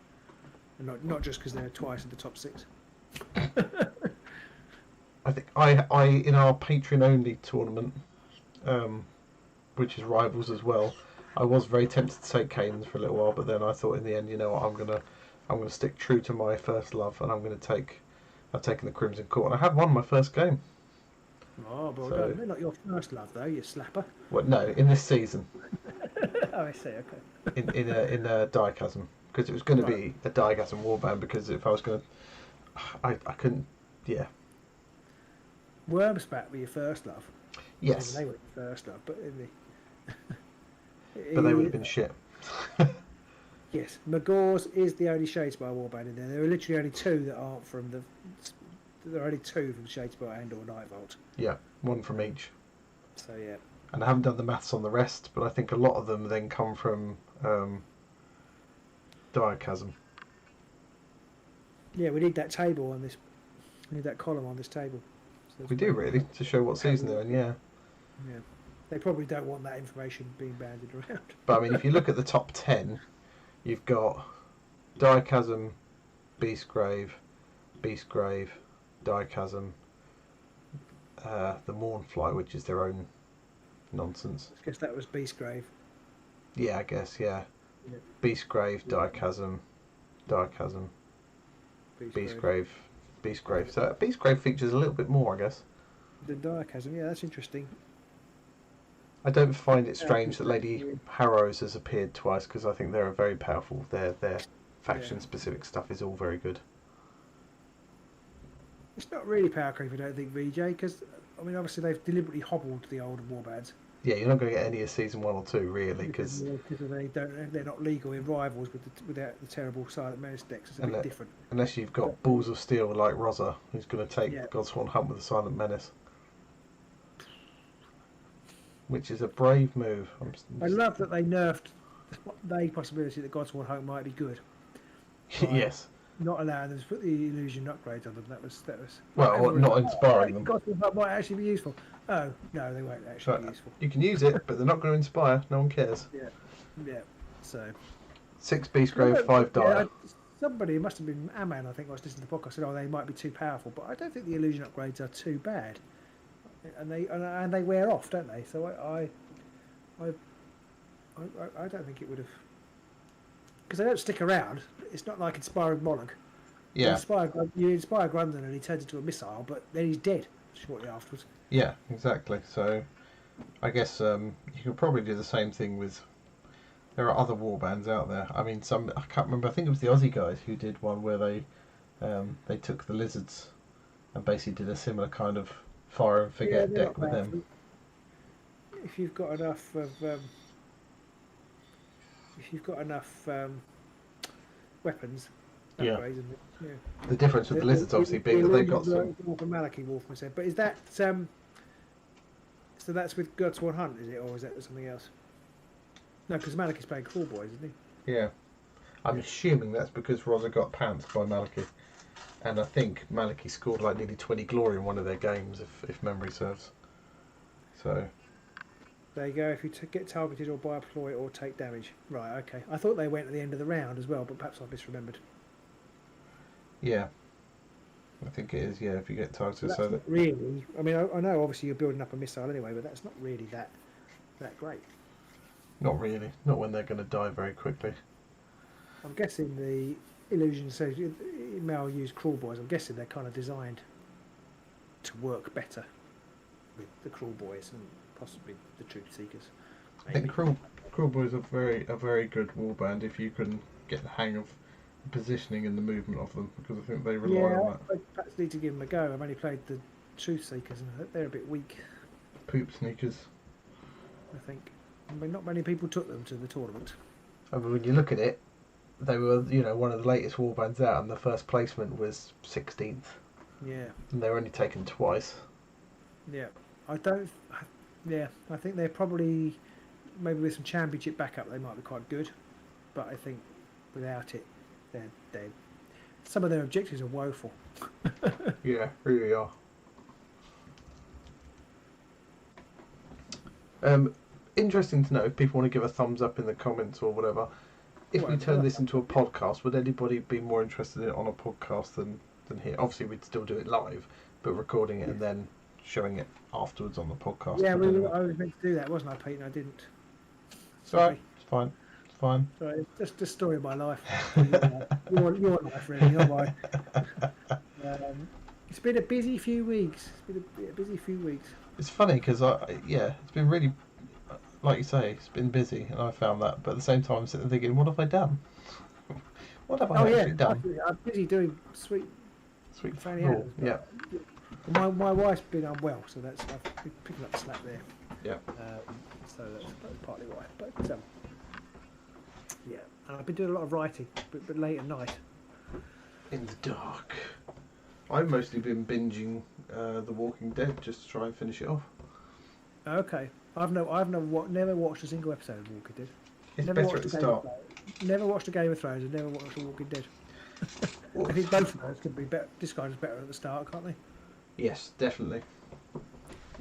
and not just because they're twice in the top 6. I think I in our Patreon only tournament, which is Rivals as well, I was very tempted to take Canes for a little while, but then I thought in the end, you know what, I'm gonna stick true to my first love, and I've taken the Crimson Court, and I have won my first game. Oh, well done. They're not your first love though, you slapper. Well, no, in this season. Oh, I see. Okay. in a Diachasm, because it was going to be a Diachasm warband, because if I was going to, I couldn't. Yeah. Wormspat were your first love. Yes. They were your first love, but but they would have been shit. Yes, Magor's is the only Shadespire warband in there. There are literally only 2 that aren't from the. There are only 2 from Shadespire and or Nightvault. Yeah, 1 from each. So yeah. And I haven't done the maths on the rest, but I think a lot of them then come from Diachasm. Yeah, we need that table on this. We need that column on this table. So we do really, to show what season they're in. Yeah. Yeah. They probably don't want that information being banded around. But I mean, if you look at the top 10, you've got Diachasm, Beastgrave, Diachasm, the Mournfly, which is their own nonsense. I guess that was Beastgrave. Yeah, I guess, yeah. Beastgrave, Diachasm, Beastgrave. So Beastgrave features a little bit more, I guess. The Diachasm, yeah, that's interesting. I don't find it strange that Lady Harrows has appeared twice, because I think they're very powerful. Their faction-specific stuff is all very good. It's not really power creep, I don't think, VJ, because, I mean, obviously they've deliberately hobbled the older warbands. Yeah, you're not going to get any of Season 1 or 2, really, because they're not legal in Rivals without the terrible Silent Menace decks. It's a bit different. Unless you've got Balls of Steel like Rosa, who's going to take Godsworn Hunt with the Silent Menace. Which is a brave move. I love that they nerfed the possibility that Godsworn Hunt might be good. Yes. Not allowing them to put the illusion upgrades on them. That was. Well, not inspiring them. Godsworn Hunt might actually be useful. Oh no, they won't actually be useful. You can use it, but they're not going to inspire. No one cares. Yeah. So 6 Beastgrave, 5 Dire. Somebody, it must have been Aman, I think, I was listening to the podcast, said, "Oh, they might be too powerful," but I don't think the illusion upgrades are too bad, and they wear off, don't they? So I don't think it would have, because they don't stick around. It's not like inspiring Monarch. Yeah. You inspire Grundon and he turns into a missile, but then he's dead shortly afterwards. Yeah, exactly. So I guess you could probably do the same thing with. There are other warbands out there. I mean, I can't remember. I think it was the Aussie guys who did one where they took the lizards and basically did a similar kind of fire and forget deck with them. If you've got enough of, weapons, Yeah. upgrades, isn't it? Yeah. The difference with the lizards obviously being that they've got some. Maliki Wolfman said, but is that so? That's with Guts One Hunt, is it, or is that something else? No, because Maliki's playing Crawl Boys, isn't he? Yeah. I'm assuming that's because Roza got pounced by Maliki. And I think Maliki scored like nearly 20 glory in one of their games, if memory serves. So. There you go, if you get targeted or by a ploy or take damage. Right, okay. I thought they went at the end of the round as well, but perhaps I've misremembered. Yeah. I think it is, yeah, if you get targeted. So that's really, I mean, I know obviously you're building up a missile anyway, but that's not really that great. Not really. Not when they're going to die very quickly. I'm guessing the illusion, so Mal used Crawl Boys, I'm guessing they're kind of designed to work better with the Crawl Boys and possibly the Truth Seekers. Maybe. I think Crawl Boys are a very good warband if you can get the hang of the positioning and the movement of them, because I think they rely on that. I perhaps need to give them a go. I've only played the Truth Seekers and they're a bit weak. Poop sneakers. I think. I mean, not many people took them to the tournament. I mean, when you look at it, they were, one of the latest warbands out, and the first placement was 16th. Yeah. And they were only taken twice. Yeah. I think they're probably, maybe with some championship backup, they might be quite good. But I think without it, they're some of their objectives are woeful. Yeah, really are. Interesting to know if people want to give a thumbs up in the comments or whatever. If we turn this into a podcast, would anybody be more interested in it on a podcast than here? Obviously, we'd still do it live, but recording it and then showing it afterwards on the podcast. Yeah, I was meant to do that, wasn't I, Pete? And I didn't. Sorry. It's fine. It's fine. Sorry, just the story of my life. your life, really, not mine. It's been a busy few weeks. It's funny because it's been really, like you say, it's been busy, and I found that. But at the same time, I'm sitting there thinking, what have I done? What have I actually done? I'm busy doing sweet Fanny Adams. Yeah. My wife's been unwell, so I've been picking up the slack there. Yeah. So that's partly why. But yeah, and I've been doing a lot of writing, but late at night. In the dark. I've mostly been binging The Walking Dead just to try and finish it off. Okay, I've never watched a single episode of Walking Dead. It's better at the start. Never watched a Game of Thrones and never watched The Walking Dead. I think both of those could be better, described as better at the start, can't they? Yes, definitely.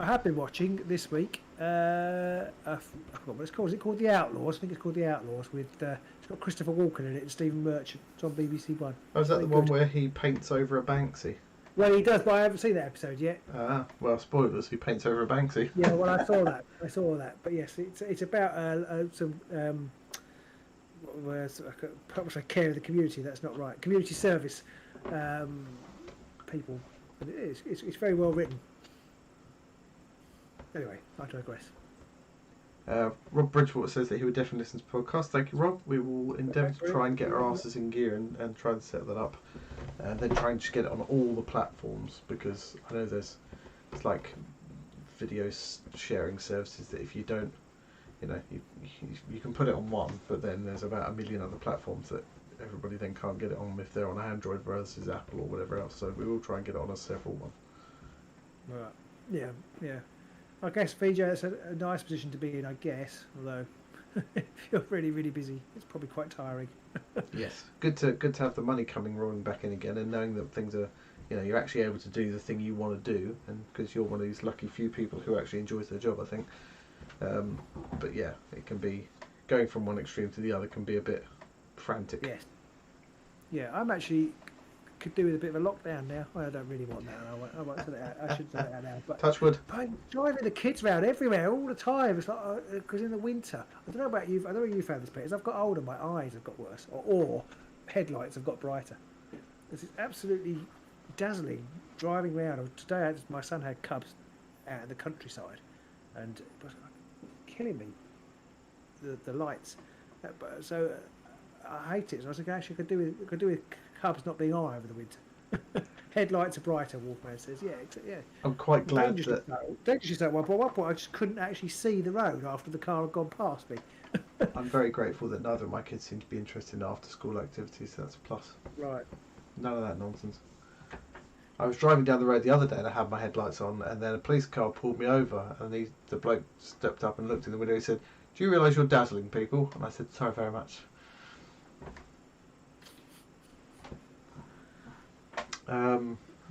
I have been watching this week. I forgot what it's called. Is it called The Outlaws? I think it's called The Outlaws. With it's got Christopher Walken in it and Stephen Merchant. It's on BBC One. Oh, is that the one where he paints over a Banksy? Well, he does, but I haven't seen that episode yet. Well, spoilers. He paints over a Banksy. Yeah, well, I saw that. But yes, it's about some perhaps I care of the community. That's not right. Community service people. And it's very well written. Anyway, I digress. Rob Bridgewater says that he would definitely listen to the podcast. Thank you, Rob. We will endeavour to try and get our asses in gear and try and set that up. And then try and just get it on all the platforms, because I know there's like video sharing services that if you don't, you can put it on one, but then there's about 1 million other platforms that everybody then can't get it on if they're on Android versus Apple or whatever else. So we will try and get it on a several one. Right. Yeah. I guess VJ, it's a nice position to be in, I guess. Although, if you're really, really busy, it's probably quite tiring. Yes, good to have the money coming rolling back in again, and knowing that things are, you're actually able to do the thing you want to do, and because you're one of these lucky few people who actually enjoys their job, I think. But yeah, it can be going from one extreme to the other can be a bit frantic. Yes. Yeah, I'm actually could do with a bit of a lockdown now. Well, I don't really want that. I won't say that. I should say that now. But touch wood. I'm driving the kids around everywhere all the time. It's like because in the winter, I don't know about you. I don't know if you found this, Peter. As I've got older, my eyes have got worse, or headlights have got brighter. This is absolutely dazzling driving around. Today, my son had cubs out in the countryside, and it was killing me. The lights. So I hate it. So I was thinking, actually, I could do with cubs not being on over the winter. Headlights are brighter, Wolfman says. Yeah. I'm quite glad dangerously at one point I just couldn't actually see the road after the car had gone past me. I'm very grateful that neither of my kids seem to be interested in after-school activities, so that's a plus. Right. None of that nonsense. I was driving down the road the other day and I had my headlights on, and then a police car pulled me over, and the bloke stepped up and looked in the window. He said, "Do you realise you're dazzling people?" And I said, "Sorry very much."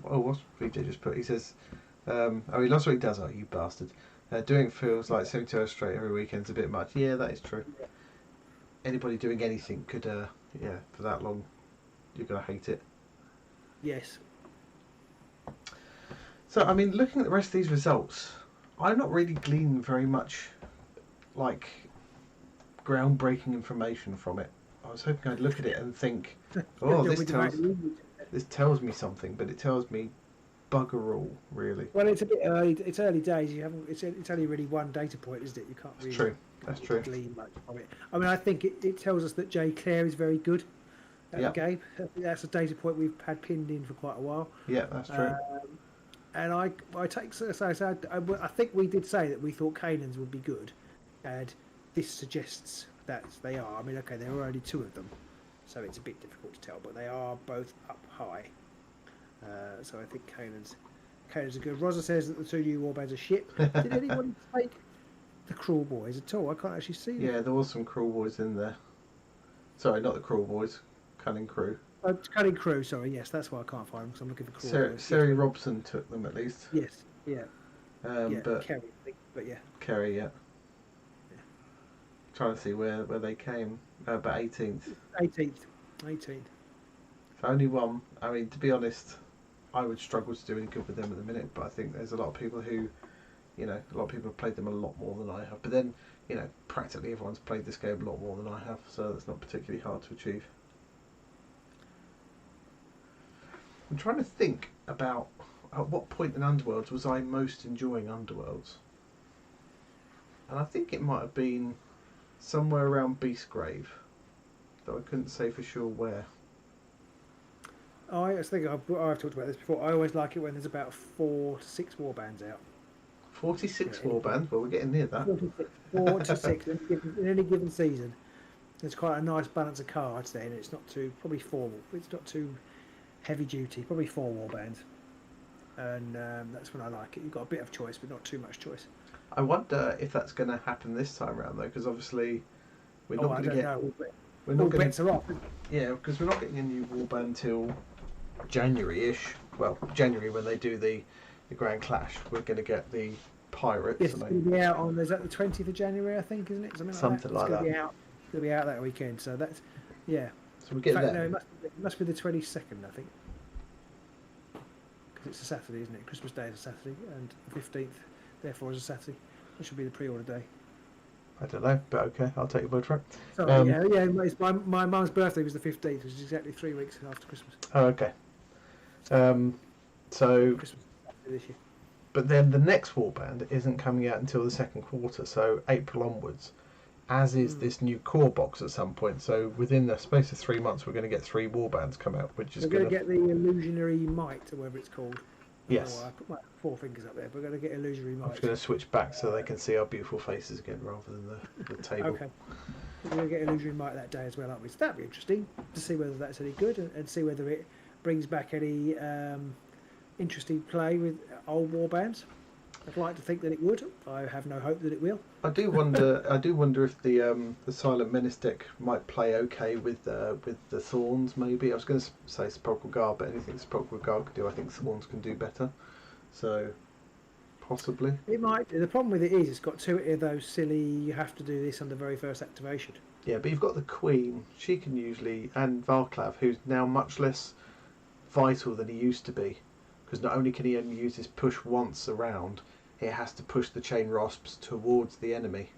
What's VJ just put? He says, he loves what he does. Oh, you bastard. Doing feels like 72 hours straight every weekend's a bit much. Yeah, that is true. Anybody doing anything could, for that long, you're going to hate it. Yes. So, I mean, looking at the rest of these results, I'm not really gleaning very much, like, groundbreaking information from it. I was hoping I'd look at it and think, oh, this tells me something, but it tells me bugger all, really. Well, it's a bit early. It's early days. It's only really one data point, isn't it? You can't really. That's true. Glean much from it. I mean, I think it tells us that Jay Clare is very good at the game. That's a data point we've had pinned in for quite a while. Yeah, that's true. And I think we did say that we thought Canaans would be good, and this suggests that they are. I mean, okay, there are only two of them, so it's a bit difficult to tell, but they are both up high. So I think Canaans are good. Rosa says that the two new warbands are shit. Did anyone take the Cruel Boys at all? I can't actually see them. Yeah, there was some Cruel Boys in there. Sorry, not the Cruel Boys. Cunning Crew. Cunning Crew, sorry, yes, that's why I can't find them, because I'm looking for Cruel Boys. Sari Robson took them at least. Yes, yeah. But Kerry, I think, but yeah. Kerry, yeah. Trying to see where they came. About 18th. 18th. So only one. I mean, to be honest, I would struggle to do any good with them at the minute, but I think there's a lot of people who, have played them a lot more than I have. But then, practically everyone's played this game a lot more than I have, so that's not particularly hard to achieve. I'm trying to think about at what point in Underworlds was I most enjoying Underworlds. And I think it might have been somewhere around Beastgrave, though I couldn't say for sure where. I was thinking, I've talked about this before, I always like it when there's about 4 to 6 warbands out. 46 warbands? Well, we're getting near that. 4 to 6 in any given season. There's quite a nice balance of cards there, and it's not too, probably 4, it's not too heavy duty, probably 4 warbands. And that's when I like it. You've got a bit of choice, but not too much choice. I wonder if that's going to happen this time around, though, because obviously we're not going to get... We're not bets are off. Yeah, because we're not getting a new warband till January-ish. Well, January when they do the Grand Clash. We're going to get the Pirates. Yes, it's going to be out on, is that the 20th of January, I think, isn't it? Something like that. It's going to be out that weekend, so that's, yeah. So we're getting that. No, it must be the 22nd, I think. Because it's a Saturday, isn't it? Christmas Day is a Saturday, and the 15th, therefore, is a Saturday. That should be the pre-order day. I don't know, but okay, I'll take your word for it. Sorry, my mum's birthday was the 15th, which is exactly 3 weeks after Christmas. Oh, okay. So Christmas this year. But then the next warband isn't coming out until the second quarter, so April onwards, as is this new core box at some point. So within the space of 3 months, we're going to get 3 warbands come out, which is going to get the Illusionary Might, or whatever it's called. Yes. I put my 4 fingers up there. We're going to get Illusionary Might. I'm just going to switch back so they can see our beautiful faces again rather than the table. Okay. We're going to get Illusionary Might that day as well, aren't we? So that'd be interesting to see whether that's any good and see whether it brings back any interesting play with old warbands. I'd like to think that it would. I have no hope that it will. I do wonder if the Silent Menace deck might play okay with the Thorns. Maybe I was going to say Sepulchral Guard, but anything Sepulchral Guard could do, I think Thorns can do better. So possibly it might. The problem with it is it's got 2 of those silly. You have to do this on the very first activation. Yeah, but you've got the Queen. She can usually, and Varklav, who's now much less vital than he used to be, because not only can he only use his push once around, it has to push the chain rasps towards the enemy.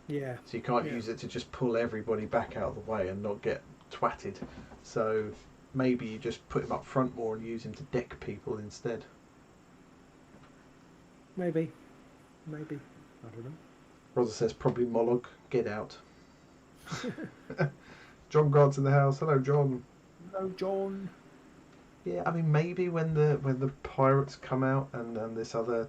Yeah. So you can't use it to just pull everybody back out of the way and not get twatted. So maybe you just put him up front more and use him to deck people instead. Maybe. I don't know. Rosa says probably Moloch. Get out. John Grant's in the house. Hello, John. Hello, John. Yeah, I mean maybe when the pirates come out and this other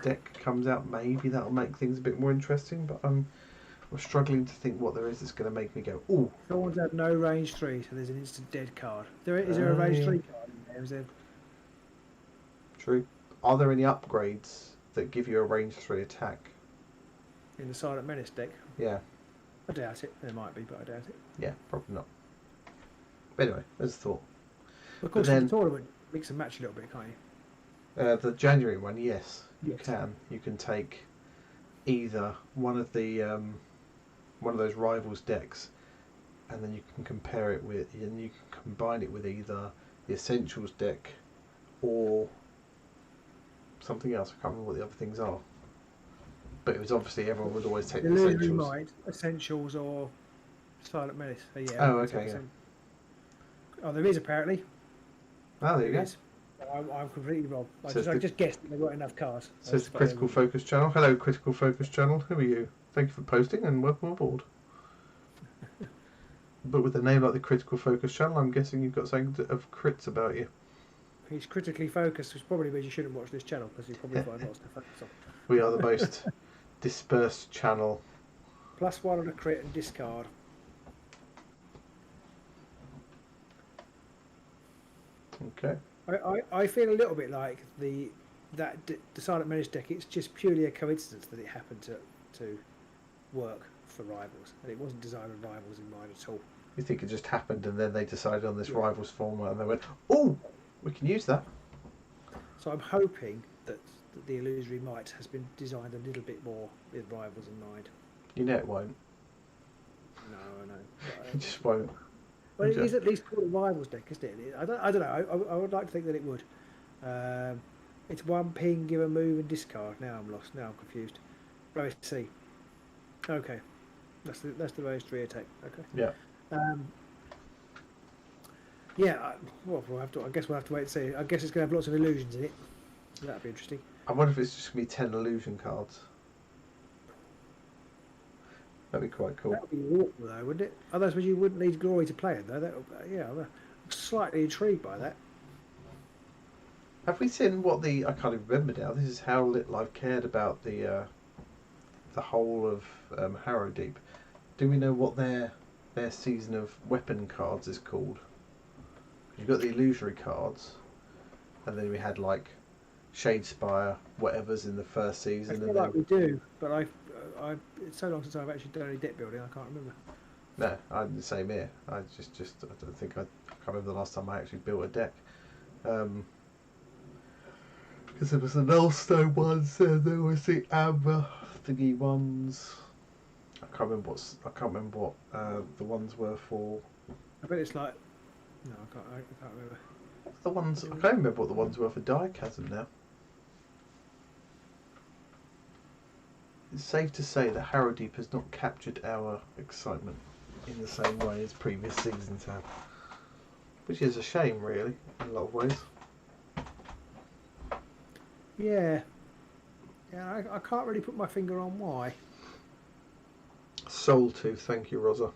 deck comes out, maybe that'll make things a bit more interesting. But I'm I'm struggling to think what there is that's going to make me go, ooh. Thorns have no range 3, so there's an instant dead card. Is there a range 3 card in there? Is there? True. Are there any upgrades that give you a range 3 attack? In the Silent Menace deck? Yeah. I doubt it. There might be, but I doubt it. Yeah, probably not. But anyway, there's a thought. Of course, in the tournament, mix and match a little bit, can't you? The January one, yes, you can. You can take either one of those rivals decks, and then you can compare it with, and you can combine it with either the Essentials deck or something else. I can't remember what the other things are. But it was obviously everyone would always take the Essentials. Might, Essentials or Silent Menace. So yeah. Oh, okay. Yeah. Oh, there is apparently. Oh, there you go. I'm completely wrong. I just guessed that they've got enough cards. Says the Critical Focus channel. Hello, Critical Focus channel. Who are you? Thank you for posting and welcome aboard. But with a name like the Critical Focus channel, I'm guessing you've got something of crits about you. He's critically focused, which probably means you shouldn't watch this channel because you probably find lots to focus on. We are the most dispersed channel. +1 on a crit and discard. Okay. I feel a little bit like the Silent Menace deck. It's just purely a coincidence that it happened to work for Rivals, and it wasn't designed with Rivals in mind at all. You think it just happened, and then they decided on this Rivals format, and they went, "Oh, we can use that." So I'm hoping that the Illusory Might has been designed a little bit more with Rivals in mind. You know it won't. No, I know. It just won't. Well, it is at least called a Rivals deck, isn't it? I don't know. I would like to think that it would. It's 1 ping, give a move, and discard. Now I'm lost. Now I'm confused. Right, see. Okay, that's the range 3 attack. Okay. Yeah. Yeah. Well, I guess we'll have to wait and see. I guess it's going to have lots of illusions in it. So that'd be interesting. I wonder if it's just going to be 10 illusion cards. That'd be quite cool. That would be awful, though, wouldn't it? Otherwise, you wouldn't need glory to play it, though. I'm slightly intrigued by that. Have we seen what I can't even remember now. This is how little I've cared about the whole of Harrowdeep. Do we know what their season of weapon cards is called? You've got the illusory cards, and then we had like Shadespire, whatever's in the first season. I feel like we do, but it's so long since I've actually done any deck building, I can't remember. No, I'm the same here. I just I don't think I can't remember the last time I actually built a deck. Because there was the Nullstone ones, and there was the Amber thingy ones. I can't remember what the ones were for. I bet it's like no, I can't remember. The ones I can't remember what the ones were for Chasm now. It's safe to say that Harrowdeep has not captured our excitement in the same way as previous seasons have, which is a shame, really, in a lot of ways. Yeah, I can't really put my finger on why. Soul Tooth, thank you, Rosa.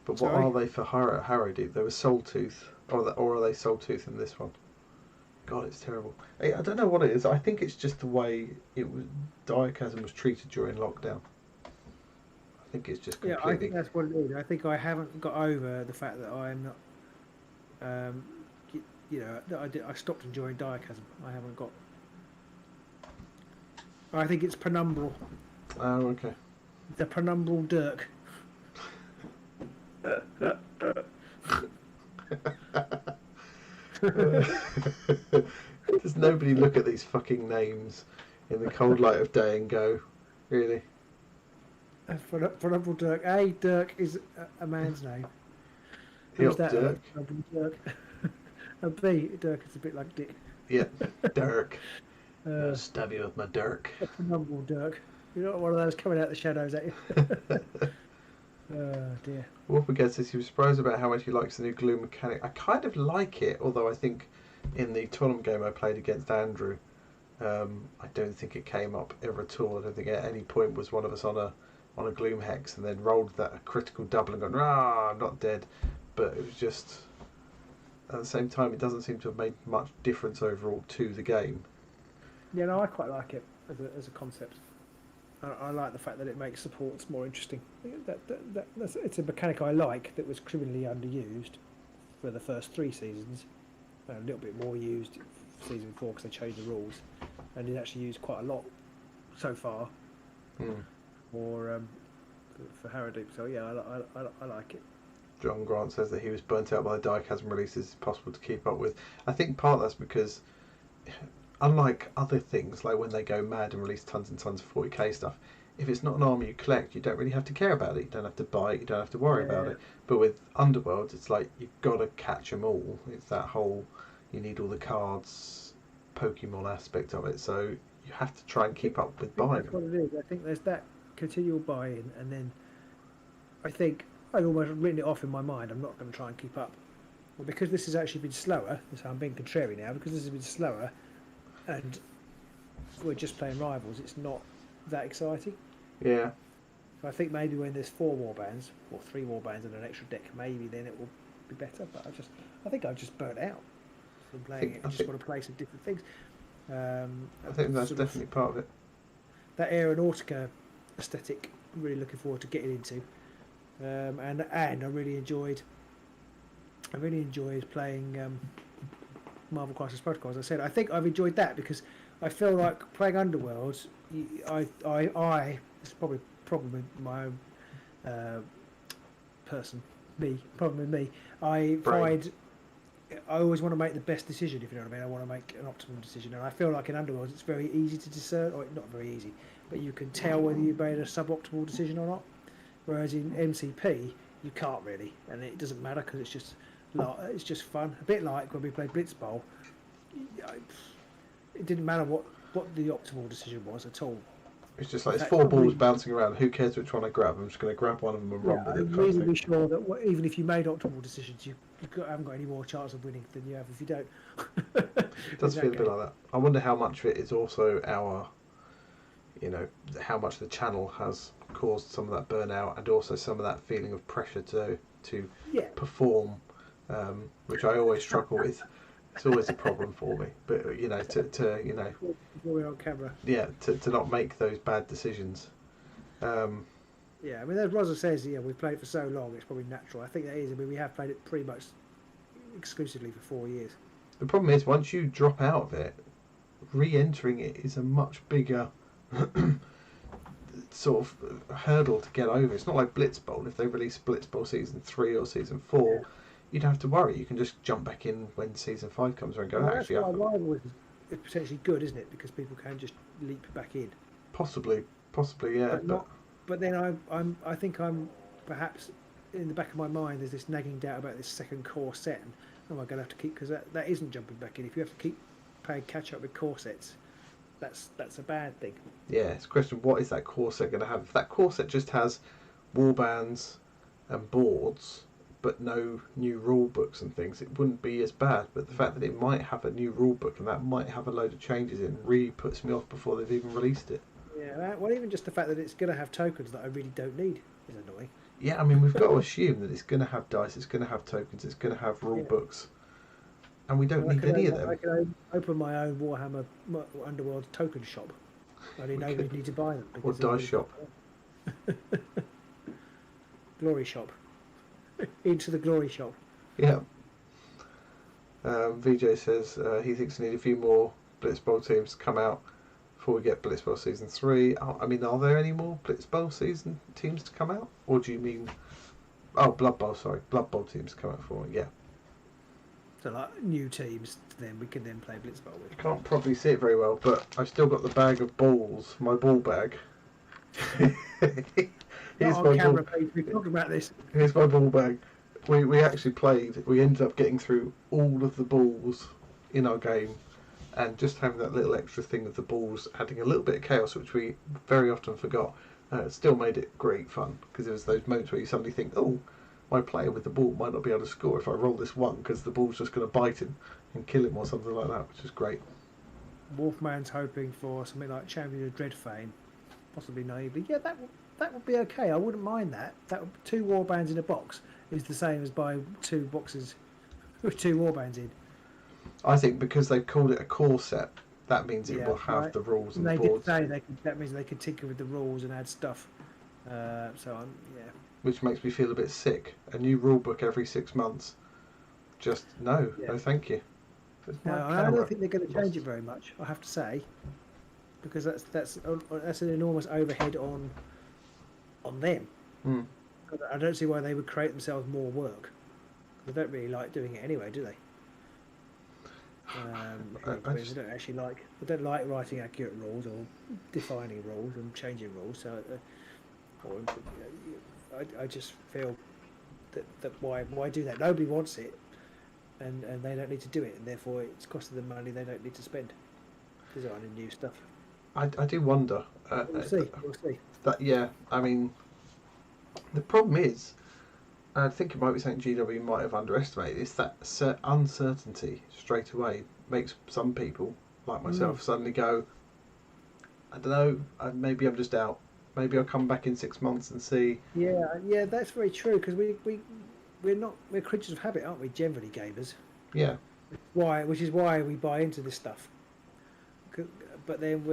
But what are they for Harrowdeep? They were Soul Tooth, or are they Soul Tooth in this one? God, it's terrible. I don't know what it is. I think it's just the way Chasm was treated during lockdown. I think it's just completely... Yeah, I think that's what it is. I think I haven't got over the fact that I'm not... I stopped enjoying Chasm. I haven't got... I think it's penumbral. Oh, okay. The penumbral Dirk. Does nobody look at these fucking names in the cold light of day and go, really? Penumbral Dirk. A, Dirk is a man's name. Who's that? Dirk. Dirk. And B, Dirk is a bit like Dick. Yeah, Dirk. I'll stab you with my Dirk. A penumbral Dirk. You're not one of those coming out the shadows at you. Oh dear. Wolfgang says he was surprised about how much he likes the new glue mechanic. I kind of like it, although I think in the tournament game I played against Andrew, I don't think it came up ever at all. I don't think at any point was one of us on a gloom hex and then rolled that critical double and gone, I'm not dead. But it was just, at the same time, it doesn't seem to have made much difference overall to the game. Yeah, no, I quite like it as a concept. I like the fact that it makes supports more interesting. It's a mechanic I like that was criminally underused for the first 3 seasons. A little bit more used season 4 because they changed the rules, and it's actually used quite a lot so far for Harrowdeep. So yeah, I like it. John Grant says that he was burnt out by the Chasm releases. It's possible to keep up with. I think part of that's because, unlike other things, like when they go mad and release tons and tons of 40k stuff, if it's not an army you collect, you don't really have to care about it. You don't have to buy it. You don't have to worry about it. But with Underworlds, it's like you've got to catch them all. It's that whole, you need all the cards, Pokemon aspect of it. So you have to try and keep up with buying. That's what it is. I think there's that continual buy-in, and then I think I've almost written it off in my mind. I'm not going to try and keep up. Well, because this has actually been slower, so I'm being contrary now, because this has been slower and we're just playing Rivals, it's not that exciting. Yeah. So I think maybe when there's 4 warbands, or 3 warbands and an extra deck, maybe then it will be better. But I think I've just burnt out from playing it. I just want to play some different things. I think that's definitely part of it. That Aeronautica aesthetic, I'm really looking forward to getting into. And I really enjoyed playing Marvel Crisis Protocol. As I said, I think I've enjoyed that because I feel like playing Underworlds. It's probably my own problem with me. I always want to make the best decision, if you know what I mean. I want to make an optimum decision, and I feel like in Underworlds it's very easy to discern, or not very easy, but you can tell whether you made a suboptimal decision or not. Whereas in MCP, you can't really, and it doesn't matter because it's just fun. A bit like when we played Blitz Bowl, it didn't matter what the optimal decision was at all. It's just like it's 4 balls bouncing around. Who cares which one I grab? I'm just going to grab one of them and run with it. I'm reasonably sure that even if you made optimal decisions, you haven't got any more chance of winning than you have if you don't. It does feel a bit like that. I wonder how much of it is also our, how much the channel has caused some of that burnout and also some of that feeling of pressure to perform, which I always struggle with. It's always a problem for me, but on camera. Yeah, to not make those bad decisions. Yeah, I mean, as Rosa says, we've played it for so long, it's probably natural. I think that is. I mean, we have played it pretty much exclusively for 4 years. The problem is, once you drop out of it, re-entering it is a much bigger sort of hurdle to get over. It's not like Blitz Bowl. If they release Blitz Bowl season 3 or season 4, you don't have to worry. You can just jump back in when season 5 comes around and go, actually, that's why Rival is potentially good, isn't it? Because people can just leap back in. Possibly, yeah. But then I think I'm perhaps in the back of my mind. There's this nagging doubt about this second core set, and am I going to have to keep, because that isn't jumping back in. If you have to keep playing catch up with core sets, that's a bad thing. Yeah, it's a question. What is that core set going to have? If that core set just has warbands and boards, but no new rule books and things, it wouldn't be as bad. But the fact that it might have a new rule book and that might have a load of changes in really puts me off before they've even released it. Yeah, well, even just the fact that it's going to have tokens that I really don't need is annoying. Yeah, I mean, we've got to assume that it's going to have dice, it's going to have tokens, it's going to have rule books, and we don't need any of them. I can open my own Warhammer Underworlds token shop. I didn't know we need to buy them. Or dice shop. Glory shop. Into the glory shop. Yeah. VJ says he thinks we need a few more Blitz Bowl teams to come out before we get Blitz Bowl season 3. I mean, are there any more Blitz Bowl season teams to come out? Or do you mean... Oh, Blood Bowl, sorry. Blood Bowl teams to come out for it, yeah. So, like, new teams, then we can then play Blitz Bowl with. You can't probably see it very well, but I've still got the bag of balls, my ball bag. Here's on camera, we're talking about this. Here's my ball bag. We actually played. We ended up getting through all of the balls in our game, and just having that little extra thing of the balls adding a little bit of chaos, which we very often forgot. It still made it great fun because it was those moments where you suddenly think, oh, my player with the ball might not be able to score if I roll this one because the ball's just going to bite him and kill him or something like that, which is great. Wolfman's hoping for something like Champion of Dreadfane, possibly naively. Yeah, that would be okay. I wouldn't mind that. 2 warbands in a box is the same as buying 2 boxes with 2 warbands in. I think because they've called it a core set, that means it will have the rules and they the boards. Did say that means they could tinker with the rules and add stuff. Which makes me feel a bit sick. A new rule book every 6 months. Just no thank you. No, I don't think they're going to change it very much, I have to say, because that's an enormous overhead on them. Mm. I don't see why they would create themselves more work. They don't really like doing it anyway, do they? They don't like writing accurate rules or defining rules and changing rules. So, I just feel that why do that? Nobody wants it, and they don't need to do it, and therefore it's costing them money they don't need to spend designing new stuff. I do wonder. We'll see. I mean, the problem is, I think it might be something GW might have underestimated. It's that uncertainty straight away makes some people, like myself, suddenly go, I don't know, maybe I'm just out. Maybe I'll come back in 6 months and see. Yeah, that's very true, because we're creatures of habit, aren't we? Generally, gamers. Yeah. Which is why we buy into this stuff. But then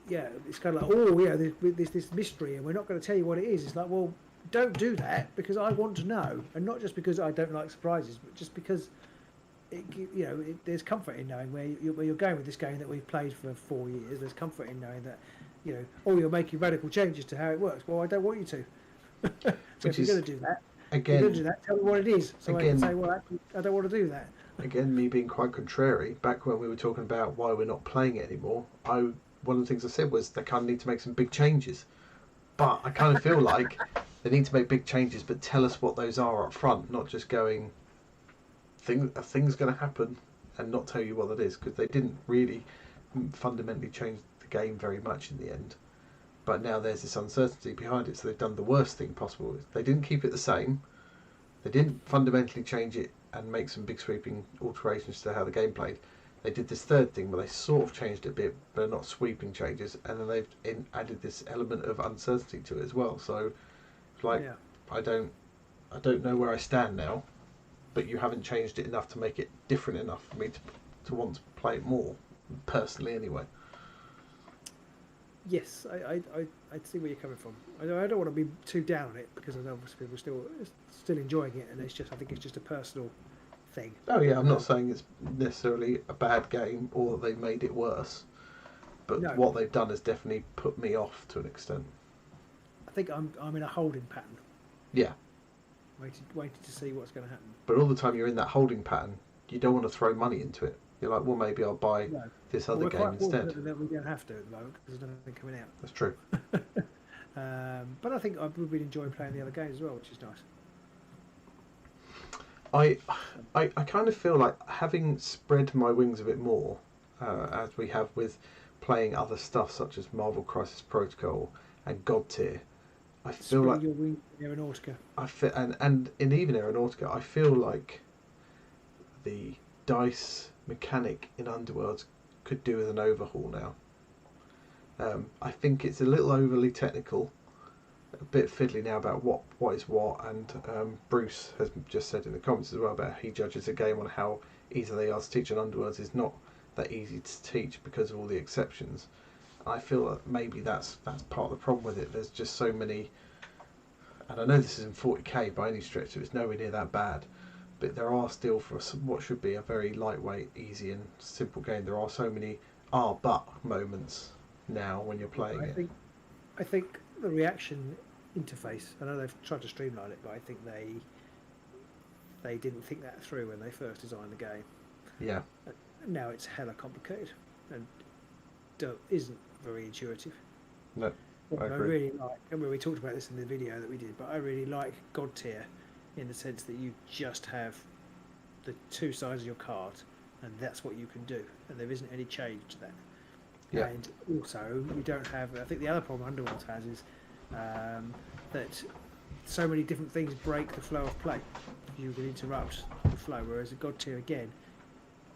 it's kind of like, there's this mystery, and we're not going to tell you what it is. It's like, well, don't do that, because I want to know, and not just because I don't like surprises, but just because there's comfort in knowing where you're going with this game that we've played for 4 years. There's comfort in knowing that, you're making radical changes to how it works. Well, I don't want you to. So if you're going to do that, tell me what it is, so I can say, well, actually, I don't want to do that. Again, me being quite contrary, back when we were talking about why we're not playing it anymore, one of the things I said was they kind of need to make some big changes. But I kind of feel like they need to make big changes, but tell us what those are up front, not just going, a thing's going to happen and not tell you what it is, because they didn't really fundamentally change the game very much in the end. But now there's this uncertainty behind it, so they've done the worst thing possible. They didn't keep it the same. They didn't fundamentally change it and make some big sweeping alterations to how the game played. They did this third thing where they sort of changed it a bit, but not sweeping changes, and then they've added this element of uncertainty to it as well. So, I don't know where I stand now, but you haven't changed it enough to make it different enough for me to want to play it more, personally anyway. Yes, I see where you're coming from. I don't want to be too down on it, because obviously people are still enjoying it, and I think it's just a personal thing. Oh yeah, I'm not saying it's necessarily a bad game or that they've made it worse, but what they've done has definitely put me off to an extent. I think I'm in a holding pattern. Yeah. Waiting to see what's going to happen. But all the time you're in that holding pattern, you don't want to throw money into it. You're like, well, maybe I'll buy this other game instead. That we don't have to at the moment, because there's nothing coming out. That's true. But I think I would really enjoy playing the other games as well, which is nice. I kind of feel like, having spread my wings a bit more, as we have with playing other stuff such as Marvel Crisis Protocol and God Tier, I feel like your wings in Aeronautica. And in even Aeronautica, I feel like the dice mechanic in Underworlds could do with an overhaul now. I think it's a little overly technical, a bit fiddly now about what is what, and Bruce has just said in the comments as well about he judges a game on how easy they are to teach, and Underworlds is not that easy to teach because of all the exceptions. I feel that maybe that's part of the problem with it. There's just so many, and I know this isn't 40k by any stretch, so it's nowhere near that bad, but there are still, for what should be a very lightweight, easy and simple game, there are so many but moments now when you're playing it. I think the reaction interface, I know they've tried to streamline it, but I think they didn't think that through when they first designed the game. Yeah. Now it's hella complicated and isn't very intuitive. No, I agree. really like, I mean, we talked about this in the video that we did, but I really like God Tier in the sense that you just have the two sides of your card, and that's what you can do, and there isn't any change to that. Yeah. And also, you don't have, I think the other problem Underworlds has is that so many different things break the flow of play. You can interrupt the flow, whereas a God Tier, again,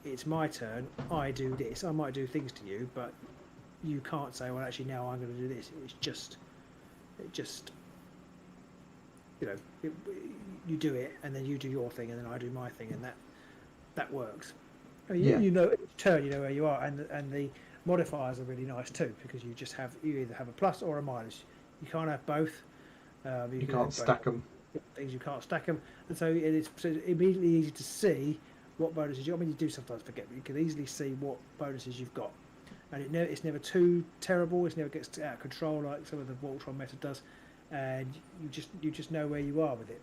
it's my turn, I do this, I might do things to you, but you can't say, well, actually, now I'm going to do this. You do it, and then you do your thing, and then I do my thing, and that works. I mean, you know each turn, you know where you are, and the modifiers are really nice too, because you either have a plus or a minus. You can't have both. You can't stack them. Things you can't stack them, and so it's immediately easy to see what bonuses you. I mean, you do sometimes forget, but you can easily see what bonuses you've got, and it's never too terrible. It never gets out of control like some of the Voltron meta does, and you just know where you are with it.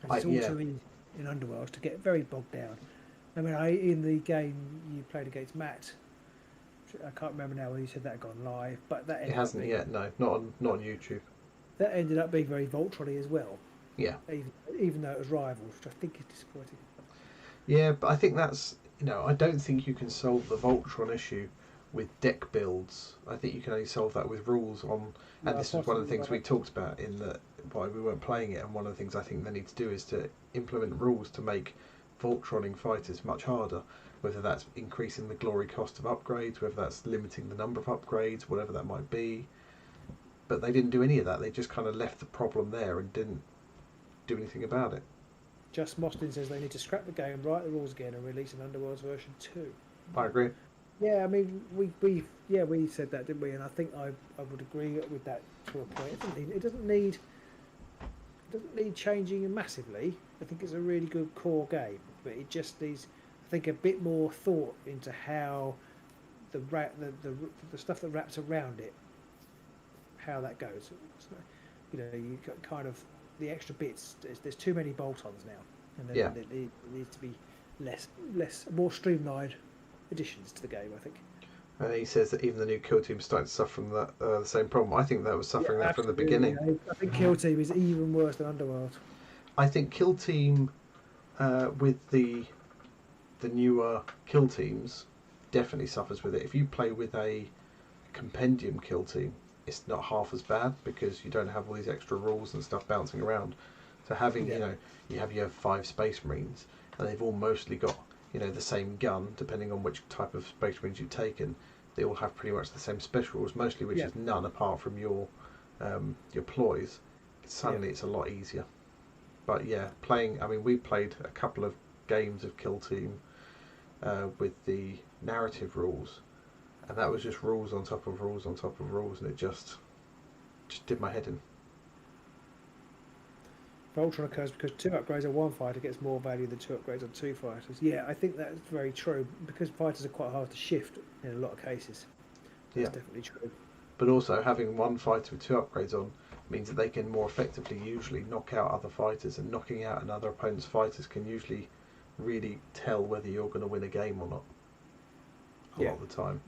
And it's also in Underworlds to get very bogged down. I mean, in the game you played against Matt, I can't remember now whether you said that had gone live, but that it hasn't yet. No, not on YouTube. That ended up being very Voltron-y as well. Yeah. Even though it was rivals, which I think is disappointing. Yeah, but I think that's, I don't think you can solve the Voltron issue with deck builds. I think you can only solve that with rules on, and this is one of the things we talked about in the why we weren't playing it, and one of the things I think they need to do is to implement rules to make Voltroning fighters much harder, whether that's increasing the glory cost of upgrades, whether that's limiting the number of upgrades, whatever that might be. But they didn't do any of that. They just kind of left the problem there and didn't do anything about it. Just Mostyn says they need to scrap the game, write the rules again, and release an Underworlds version 2. I agree. Yeah, I mean, we said that, didn't we? And I think I would agree with that to a point. It doesn't need changing massively. I think it's a really good core game, but it just needs, I think, a bit more thought into how the stuff that wraps around it, how that goes. So, you got kind of the extra bits. There's too many bolt-ons now, and then it needs to be more streamlined additions to the game, I think. He says that even the new Kill Team is starting to suffer from the same problem. I think that was suffering that from the beginning. I think Kill Team is even worse than Underworld. I think Kill Team, with the newer Kill Teams, definitely suffers with it. If you play with a compendium Kill Team, it's not half as bad because you don't have all these extra rules and stuff bouncing around. So having, you have 5 Space Marines, and they've all mostly got, the same gun, depending on which type of Space Marines you've taken. They all have pretty much the same special rules, mostly, which is none apart from your ploys. Suddenly it's a lot easier. But we played a couple of games of Kill Team with the narrative rules, and that was just rules on top of rules on top of rules, and it just did my head in. Voltron occurs because 2 upgrades on 1 fighter gets more value than 2 upgrades on 2 fighters. Yeah, I think that's very true, because fighters are quite hard to shift in a lot of cases. That's definitely true. But also, having 1 fighter with 2 upgrades on means that they can more effectively usually knock out other fighters, and knocking out another opponent's fighters can usually really tell whether you're going to win a game or not. A lot of the time.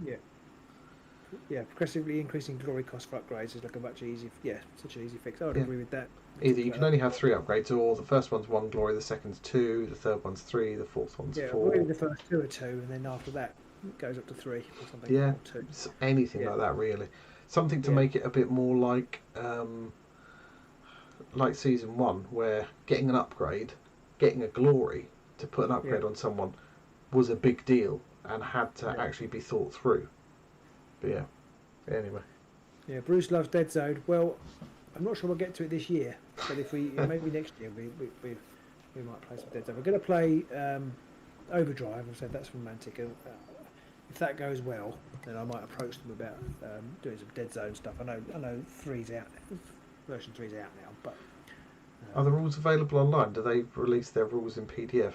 Yeah, progressively increasing glory cost for upgrades is like a much easier, such an easy fix. I would agree with that. Either you can only have 3 upgrades, or the first one's 1 glory, the second's 2, the third one's 3, the fourth one's 4. Really the first 2 are 2, and then after that it goes up to 3 or something. Yeah, or 2. Anything like that really. Something to make it a bit more like Season 1, where getting an upgrade, getting a glory to put an upgrade on someone was a big deal and had to actually be thought through. But anyway. Yeah, Bruce loves Dead Zone. Well, I'm not sure we'll get to it this year, but if we maybe next year we might play some Dead Zone. We're going to play Overdrive. I've said that's from Mantic. If that goes well, then I might approach them about doing some Dead Zone stuff. I know 3's out, version 3's out now, but are the rules available online? Do they release their rules in PDF?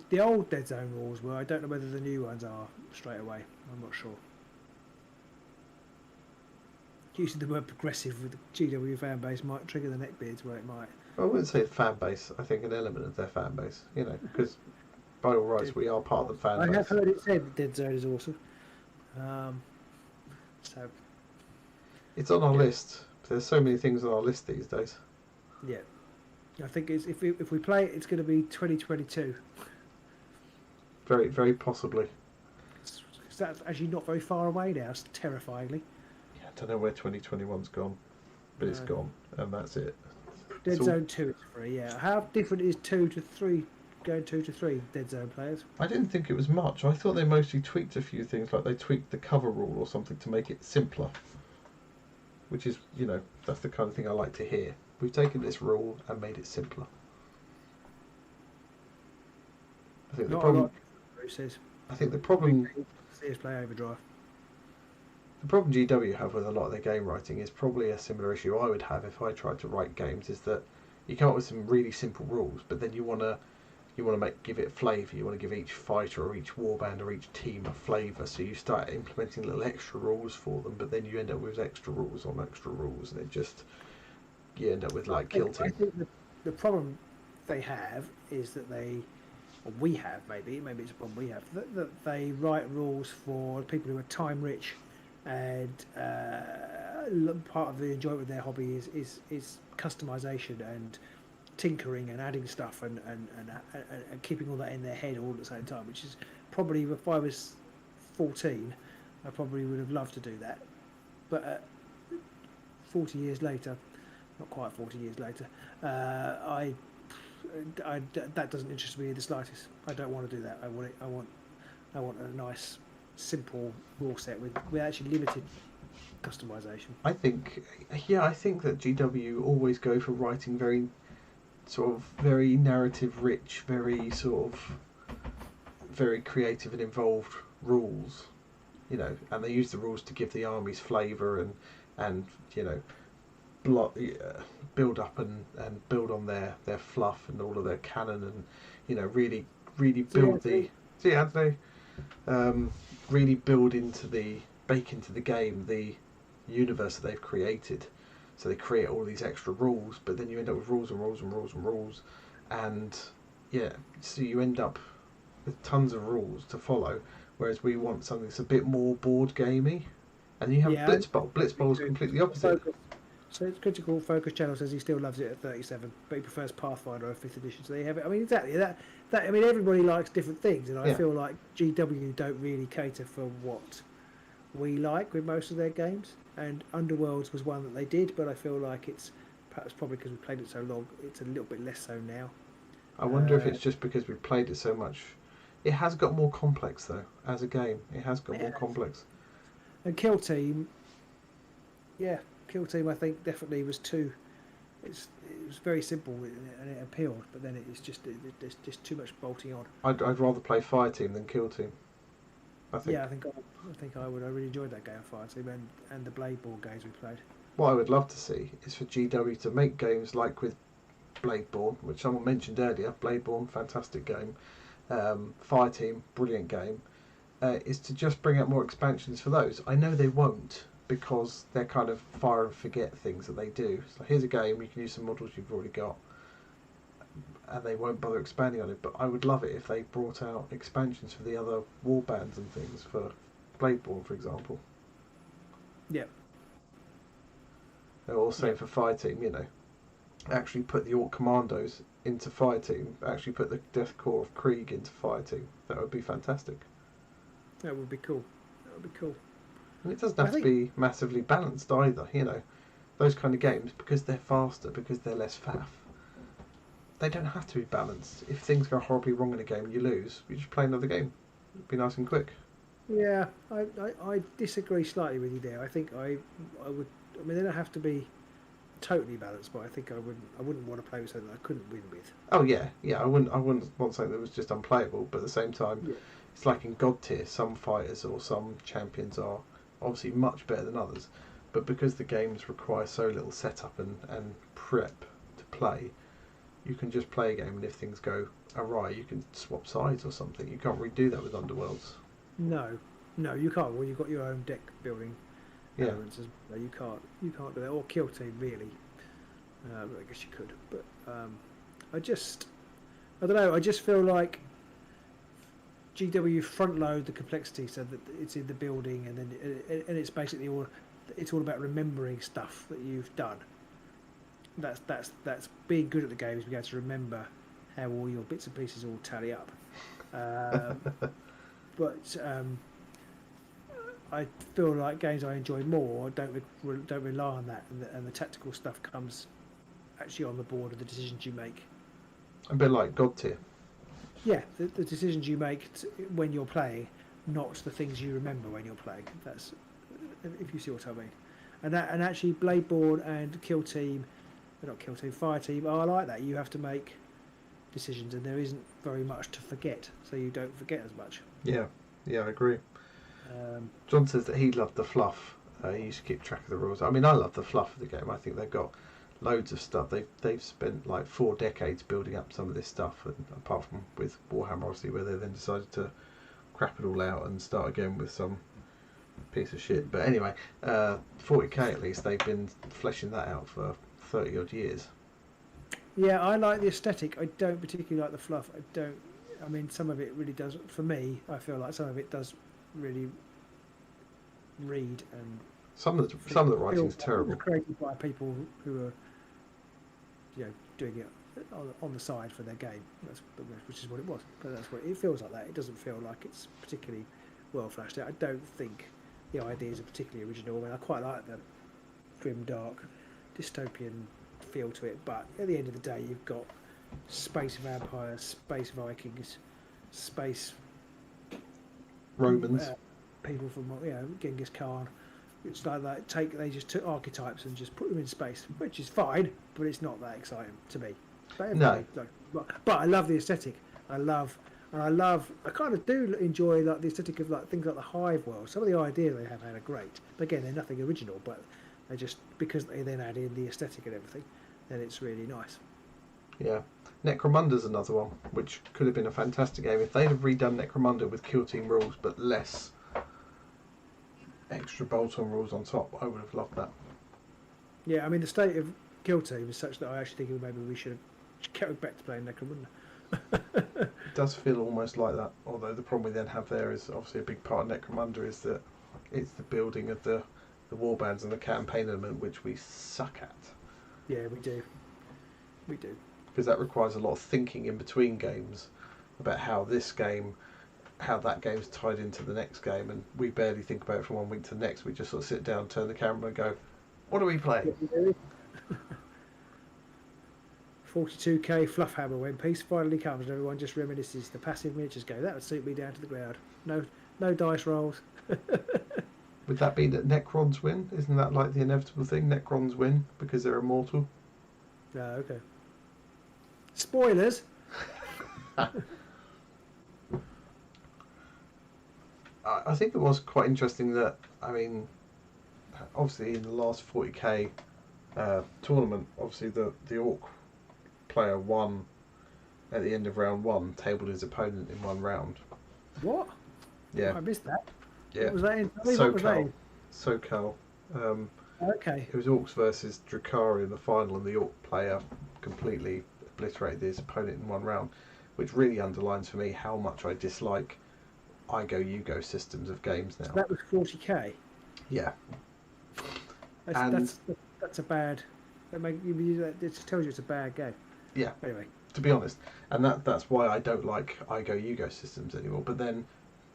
The old Dead Zone rules were. I don't know whether the new ones are straight away. I'm not sure. Using the word progressive with the GW fan base might trigger the neckbeards where it might. I wouldn't say fan base. I think an element of their fan base. Because by all rights we are part of the fan base. I have heard it said that Dead Zone is awesome. So it's on our list. There's so many things on our list these days. Yeah, I think if we play it, it's going to be 2022. Very, very possibly. That's actually not very far away now, terrifyingly. Yeah, I don't know where 2021's gone, but it's gone, and that's it. Dead Zone 2 is free, yeah. How different is 2 to 3, going 2 to 3, Dead Zone players? I didn't think it was much. I thought they mostly tweaked a few things, like they tweaked the cover rule or something to make it simpler. Which is, that's the kind of thing I like to hear. We've taken this rule and made it simpler. I think Not a lot. Says. I think the problem. See us play Overdrive. The problem GW have with a lot of their game writing is probably a similar issue I would have if I tried to write games. Is that you come up with some really simple rules, but then you want to give it flavour. You want to give each fighter or each warband or each team a flavour. So you start implementing little extra rules for them, but then you end up with extra rules on extra rules, and you end up with like kill team. I think the problem they have is that we have maybe it's a problem we have that they write rules for people who are time rich, and part of the enjoyment of their hobby is customization and tinkering and adding stuff and keeping all that in their head all at the same time, which is probably, if I was 14, I probably would have loved to do that, but 40 years later, not quite 40 years later, that doesn't interest me in the slightest. I don't want to do that. I want a nice, simple rule set with actually limited customization. I think that GW always go for writing very narrative rich, very sort of very creative and involved rules, and they use the rules to give the armies flavour and build up and build on their fluff and all of their canon, and really build really bake into the game the universe that they've created. So they create all these extra rules, but then you end up with rules and rules and rules and rules, and so you end up with tons of rules to follow. Whereas we want something that's a bit more board gamey, and you have Blitzball. Blitzball is completely opposite. So it's Critical Focus Channel says he still loves it at 37, but he prefers Pathfinder or 5th edition. So they have it. I mean, exactly that. I mean, everybody likes different things, and I feel like GW don't really cater for what we like with most of their games. And Underworlds was one that they did, but I feel like it's perhaps probably because we played it so long, it's a little bit less so now. I wonder if it's just because we've played it so much. It has got more complex though as a game. It has got more complex. And Kill Team I think definitely was too. It was very simple and it appealed, but then it's just too much bolting on. I'd rather play Fire Team than Kill Team. I think I would. I really enjoyed that game, Fire Team, and the Blade Board games we played. What I would love to see is for GW to make games like with Bladeborn, which someone mentioned earlier. Bladeborn, fantastic game. Fire Team, brilliant game. Is to just bring out more expansions for those. I know they won't, because they're kind of fire and forget things that they do. So here's a game, you can use some models you've already got, and they won't bother expanding on it. But I would love it if they brought out expansions for the other war bands and things, for Bladeborn, for example. Yeah. Also for Fire Team, actually put the Orc Commandos into Fire Team, actually put the Death Corps of Krieg into Fire Team. That would be fantastic. That would be cool. And it doesn't have to be massively balanced either, Those kind of games, because they're faster, because they're less faff, they don't have to be balanced. If things go horribly wrong in a game and you lose, you just play another game. It'd be nice and quick. Yeah, I disagree slightly with you there. I think I would. I mean, they don't have to be totally balanced, but I think I wouldn't want to play with something that I couldn't win with. Oh yeah. I wouldn't want something that was just unplayable. But at the same time, it's like in God tier, some fighters or some champions are obviously much better than others, but because the games require so little setup and prep to play, you can just play a game, and if things go awry, you can swap sides or something. You can't really do that with Underworlds. No, you can't. Well, you've got your own deck building elements. You can't do that. Or Kill Team, really. I guess you could, but I don't know. I just feel like GW front load the complexity so that it's in the building, and then it's basically all about remembering stuff that you've done. That's being good at the game, is being able to remember how all your bits and pieces all tally up. But I feel like games I enjoy more don't rely on that, and the tactical stuff comes actually on the board of the decisions you make. A bit like God tier. Yeah, the decisions you make when you're playing, not the things you remember when you're playing. That's, if you see what I mean. And actually, Bladeborn and Fire Team are like that. You have to make decisions, and there isn't very much to forget, so you don't forget as much. Yeah, I agree. John says that he loved the fluff. He used to keep track of the rules. I mean, I love the fluff of the game. I think they've got loads of stuff. They've spent like 4 decades building up some of this stuff, and apart from with Warhammer, obviously, where they then decided to crap it all out and start again with some piece of shit. But anyway, 40k at least, they've been fleshing that out for 30 odd years. Yeah, I like the aesthetic. I don't particularly like the fluff. I mean, some of it really does, for me, I feel like some of it does really read, and some of the writing's terrible. Created by people who are, doing it on the side for their game. Which is what it was. But that's what it feels like. That it doesn't feel like it's particularly well fleshed out. I don't think the ideas are particularly original. I mean, I quite like the grim, dark, dystopian feel to it. But at the end of the day, you've got space vampires, space Vikings, space Romans, people from Genghis Khan. It's like that. They just took archetypes and just put them in space, which is fine, but it's not that exciting to me. No. But I love the aesthetic. I kind of do enjoy like the aesthetic of like things like the Hive world. Some of the ideas they have had are great. But again, they're nothing original, but they just, because they then add in the aesthetic and everything, then it's really nice. Yeah. Necromunda's another one, which could have been a fantastic game if they'd have redone Necromunda with Kill Team rules, but less extra bolt-on rules on top. I would have loved that. Yeah, I mean, the state of Kill Team is such that I actually think maybe we should have kept back to playing Necromunda. It does feel almost like that, although the problem we then have there is obviously a big part of Necromunda is that it's the building of the warbands and the campaign element, which we suck at. Yeah, we do. Because that requires a lot of thinking in between games about how that game's tied into the next game, and we barely think about it from one week to the next. We just sort of sit down, turn the camera and go, what are we playing? 42k Fluff Hammer, when peace finally comes and everyone just reminisces, the passive miniatures go, that would suit me down to the ground. No dice rolls. Would that be that Necrons win? Isn't that like the inevitable thing? Necrons win because they're immortal? Okay. Spoilers! I think it was quite interesting that, I mean, obviously in the last 40k tournament, obviously the Orc player won at the end of round 1, tabled his opponent in 1 round. What? Yeah. I missed that. Yeah. What was that in? SoCal. Okay. It was Orcs versus Drakari in the final, and the Orc player completely obliterated his opponent in 1 round, which really underlines for me how much I dislike I go you go systems of games now. So that was 40k. Yeah. That's a bad. It just tells you it's a bad game. Yeah. Anyway. To be honest, and that's why I don't like I go you go systems anymore. But then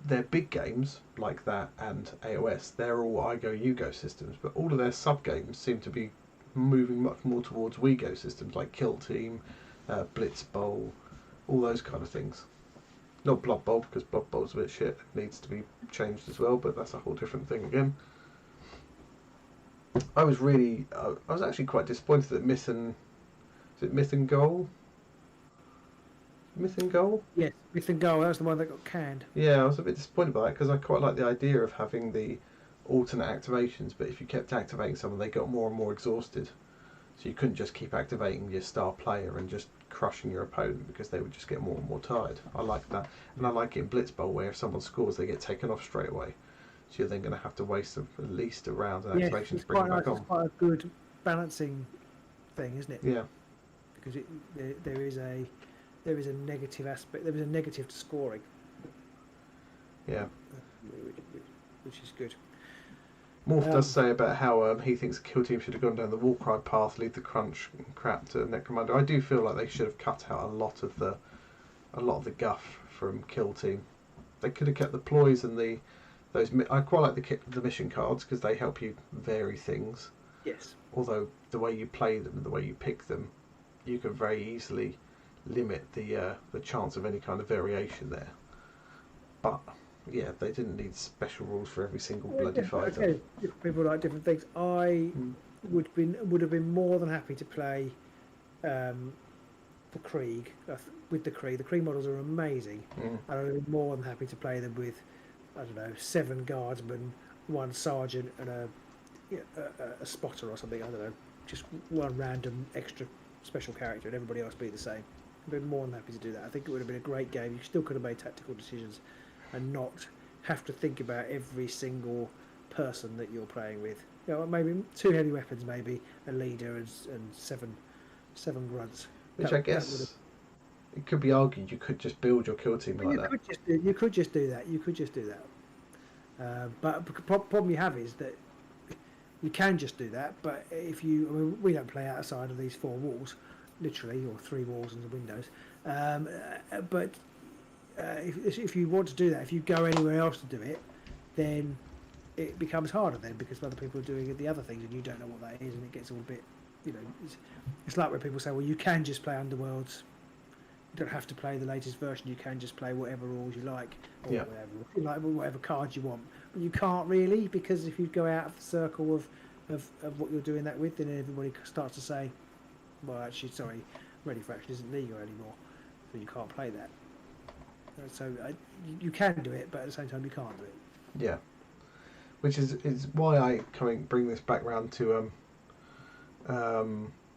their big games like that and AOS, they're all I go you go systems. But all of their sub games seem to be moving much more towards we go systems like Kill Team, Blitz Bowl, all those kind of things. Not Blood Bowl, because Blood Bowl's a bit shit. It needs to be changed as well, but that's a whole different thing again. I was actually quite disappointed that Myth and Goal? Myth and Goal? Yes, Myth and Goal, that was the one that got canned. Yeah, I was a bit disappointed by that, because I quite like the idea of having the alternate activations, but if you kept activating someone, they got more and more exhausted. So you couldn't just keep activating your star player and just crushing your opponent, because they would just get more and more tired. I like that. And I like it in Blitz Bowl, where if someone scores, they get taken off straight away. So you're then going to have to waste at least a round of activation to bring them back on. It's quite a good balancing thing, isn't it? Yeah. Because there is a negative aspect. There is a negative to scoring. Yeah. Which is good. Morph does say about how he thinks the Kill Team should have gone down the Warcry path, leave the crunch crap to Necromunda. I do feel like they should have cut out a lot of the guff from Kill Team. They could have kept the ploys and those. I quite like the mission cards because they help you vary things. Yes. Although the way you play them and the way you pick them, you can very easily limit the chance of any kind of variation there. But yeah, they didn't need special rules for every single bloody fighter. Okay, people like different things. I would have been more than happy to play the the Krieg. With the Krieg models are amazing, and I'm more than happy to play them with, I don't know, 7 guardsmen, 1 sergeant, and a spotter or something. I don't know, just 1 random extra special character, and everybody else be the same. I'd be more than happy to do that. I think it would have been a great game. You still could have made tactical decisions, and not have to think about every single person that you're playing with. You know, maybe 2 heavy weapons, maybe a leader and 7 grunts. Which I guess it could be argued you could just build your kill team like that. You could just do that. But the problem you have is that you can just do that. But we don't play outside of these 4 walls, literally, or 3 walls and the windows. But if you want to do that, if you go anywhere else to do it, then it becomes harder then, because other people are doing the other things and you don't know what that is, and it gets all a bit, it's like when people say, well, you can just play Underworlds, you don't have to play the latest version, you can just play whatever rules you like, or whatever cards you want, but you can't really, because if you go out of the circle of what you're doing that with, then everybody starts to say, well, actually, sorry, Ready for Action isn't legal anymore, so you can't play that. So you can do it, but at the same time you can't do it. Yeah, which is why I bring this back round to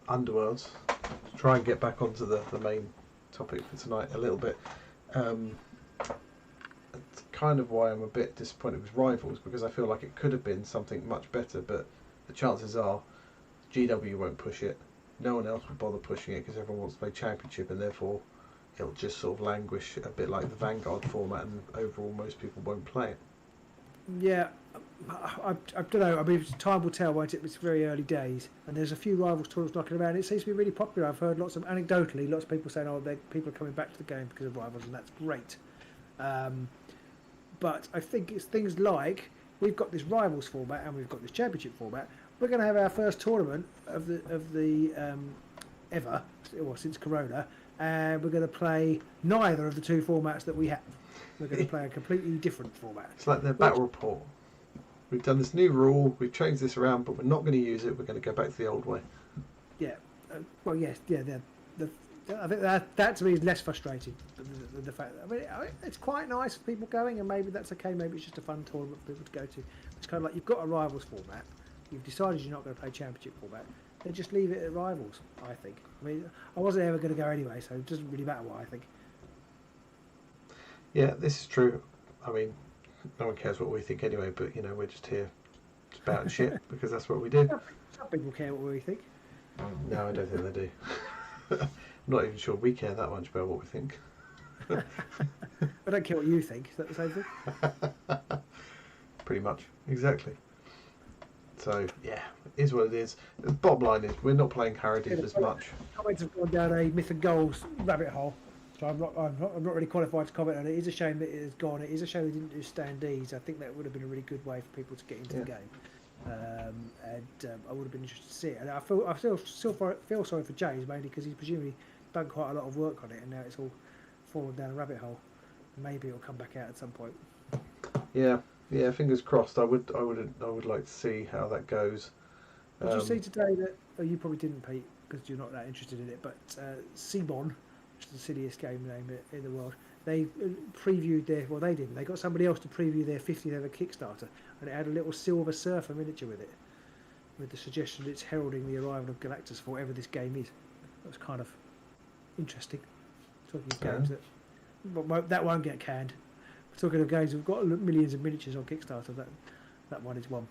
Underworlds, to try and get back onto the main topic for tonight a little bit. It's kind of why I'm a bit disappointed with Rivals, because I feel like it could have been something much better, but the chances are GW won't push it, no one else will bother pushing it, because everyone wants to play Championship, and therefore it'll just sort of languish a bit like the Vanguard format, and overall most people won't play it. Yeah, I don't know. I mean, time will tell, won't it? It's very early days, and there's a few Rivals tournaments knocking around. It seems to be really popular. I've heard lots of people saying, "Oh, people are coming back to the game because of Rivals," and that's great. But I think it's things like we've got this Rivals format and we've got this Championship format. We're going to have our first tournament of the ever, or since Corona, and we're going to play neither of the 2 formats that we have. We're going to play a completely different format. It's like their battle report. We've done this new rule, we've changed this around, but we're not going to use it. We're going to go back to the old way. Yeah. Well, yes. Yeah. I think that to me is less frustrating than the fact that, it's quite nice for people going, and maybe that's okay. Maybe it's just a fun tournament for people to go to. It's kind of like you've got a Rivals format. You've decided you're not going to play Championship format. Then just leave it at Rivals, I think. I mean, I wasn't ever going to go anyway, so it doesn't really matter what I think. Yeah, this is true. I mean, no one cares what we think anyway, but, we're just here spouting shit because that's what we do. Some people care what we think. No, I don't think they do. I'm not even sure we care that much about what we think. I don't care what you think. Is that the same thing? Pretty much. Exactly. So, yeah, it is what it is. The bottom line is we're not playing Harrowdeep as much. Comments have gone down a myth and goals rabbit hole. So I'm not really qualified to comment on it. It is a shame that it has gone. It is a shame we didn't do standees. I think that would have been a really good way for people to get into the game. I would have been interested to see it. And I feel sorry for James, mainly because he's presumably done quite a lot of work on it, and now it's all fallen down a rabbit hole. Maybe it'll come back out at some point. Yeah, fingers crossed. I would like to see how that goes. Did you see today that? Oh, you probably didn't, Pete, because you're not that interested in it. But Sigmar, which is the silliest game name in the world, they previewed their. Well, they didn't. They got somebody else to preview their 50th ever Kickstarter, and it had a little Silver Surfer miniature with it, with the suggestion that it's heralding the arrival of Galactus for whatever this game is. That was kind of interesting. Talking of games that won't get canned. Talking of games, we've got millions of miniatures on Kickstarter. That one is one.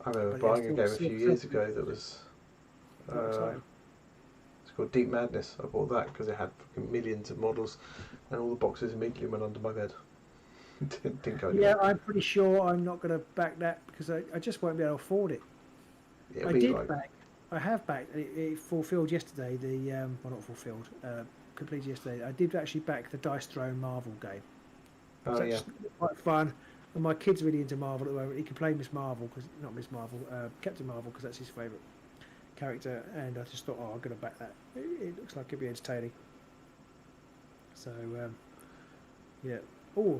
I remember buying a game a few years ago that was. It's called Deep Madness. I bought that because it had fucking millions of models, and all the boxes immediately went under my bed. Didn't go anywhere. Yeah, I'm pretty sure I'm not going to back that because I just won't be able to afford it. I have backed. It fulfilled yesterday. Not fulfilled. Completed yesterday. I did actually back the Dice Throne Marvel game. Oh, yeah. Quite fun. And my kid's really into Marvel at the moment. He can play Captain Marvel, because that's his favourite character. And I just thought, I'm going to back that. It looks like it'd be entertaining. So, yeah. Oh,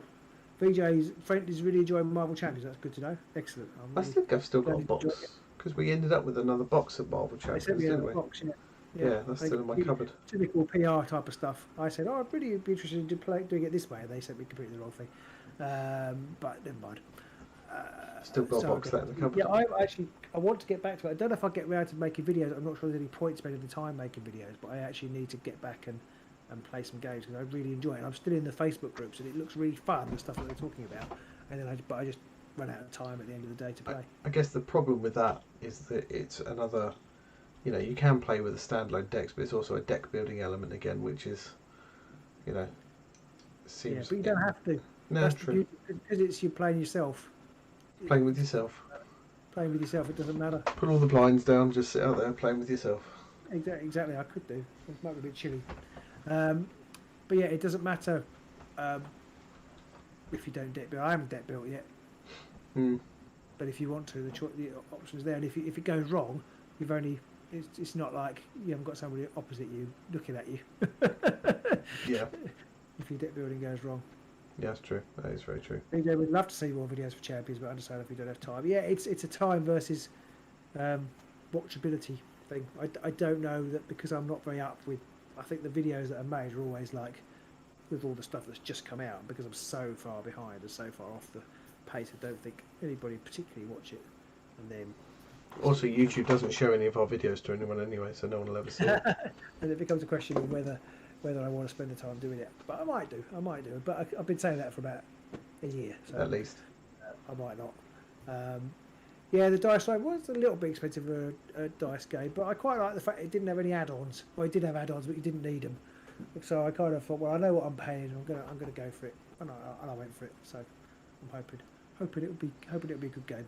VJ's friend is really enjoying Marvel Champions. That's good to know. Excellent. I think I've still got a box because we ended up with another box of Marvel Champions, didn't we? Box, yeah. Yeah, that's still in my cupboard. Typical PR type of stuff. I said, "Oh, I'd really be interested in doing it this way." And they sent me completely the wrong thing. But never mind. Still got a box of that in the cupboard. Yeah, I want to get back to it. I don't know if I'll get around to making videos. I'm not sure there's any point spending the time making videos, but I actually need to get back and play some games because I really enjoy it. I'm still in the Facebook groups and it looks really fun, the stuff that they're talking about. And then I just run out of time at the end of the day to play. I guess the problem with that is that it's another, you can play with the standalone decks, but it's also a deck building element again, which is, seems. Yeah, but you don't have to. No, that's true. Because it's you playing yourself. Playing with yourself. Playing with yourself, it doesn't matter. Put all the blinds down, just sit out there playing with yourself. Exactly, I could do. It might be a bit chilly. But yeah, it doesn't matter if you don't deck build. I haven't deck built yet. But if you want to, the option's there. And if it goes wrong, you've only... It's not like you haven't got somebody opposite you looking at you. Yeah. If your deck building goes wrong. Yeah, that's true. That is very true. We'd love to see more videos for champions, but I understand if we don't have time. Yeah, it's a time versus watchability thing. I don't know that because I'm not very up with... I think the videos that are made are always like with all the stuff that's just come out, because I'm so far behind and so far off the pace. I don't think anybody particularly watch it. And then also YouTube doesn't show any of our videos to anyone anyway, so no one will ever see it. And it becomes a question of whether I want to spend the time doing it. But I might do. But I've been saying that for about a year. So at least. I might not. Yeah, the dice game was a little bit expensive for a dice game, but I quite like the fact it didn't have any add-ons. Well, it did have add-ons, but you didn't need them. So I kind of thought, well, I know what I'm paying, and I'm gonna go for it, and I went for it. So I'm hoping it'll be a good game.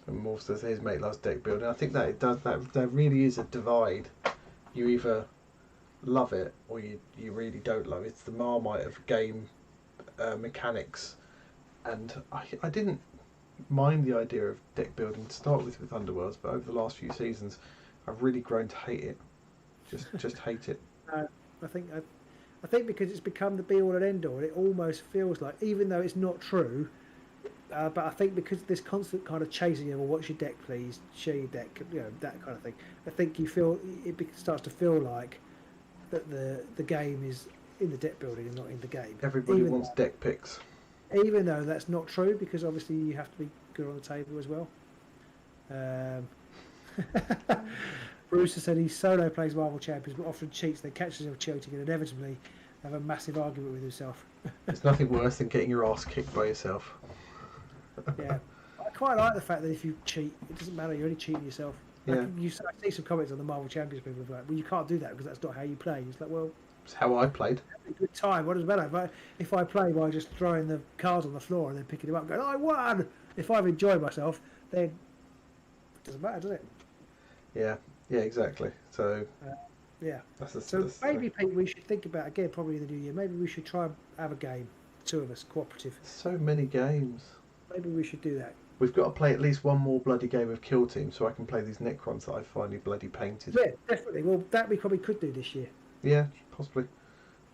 And Morph says his mate loves deck building. I think that it does that. There really is a divide. You either love it or you really don't love it. It's the Marmite of game mechanics, and I didn't mind the idea of deck building to start with Underworlds, but over the last few seasons I've really grown to hate it. Just hate it. I think because it's become the be all and end all, it almost feels like, even though it's not true, but I think because of this constant kind of chasing of, well, what's your deck, please, share your deck, that kind of thing, I think you feel it starts to feel like that the game is in the deck building and not in the game. Everybody wants deck picks. Even though that's not true, because obviously you have to be good on the table as well. Bruce has said he solo plays Marvel Champions, but often cheats, then catches himself cheating and inevitably have a massive argument with himself. There's nothing worse than getting your ass kicked by yourself. Yeah, I quite like the fact that if you cheat, it doesn't matter, you're only cheating yourself. Like, Yeah. I see some comments on the Marvel Champions, people are like, well, you can't do that because that's not how you play. It's like, well, It's how I played. a good time, what does it matter? If I play by just throwing the cards on the floor and then picking them up and going, I won! If I've enjoyed myself, then it doesn't matter, does it? Yeah, exactly. So yeah. that's Maybe, Pete, we should think about, again, probably in the new year, maybe we should try and have a game, two of us, cooperative. so many games. Maybe we should do that. We've got to play at least one more bloody game of Kill Team so I can play these Necrons that I finally bloody painted. Yeah, definitely. Well, that we probably could do this year. Yeah, possibly.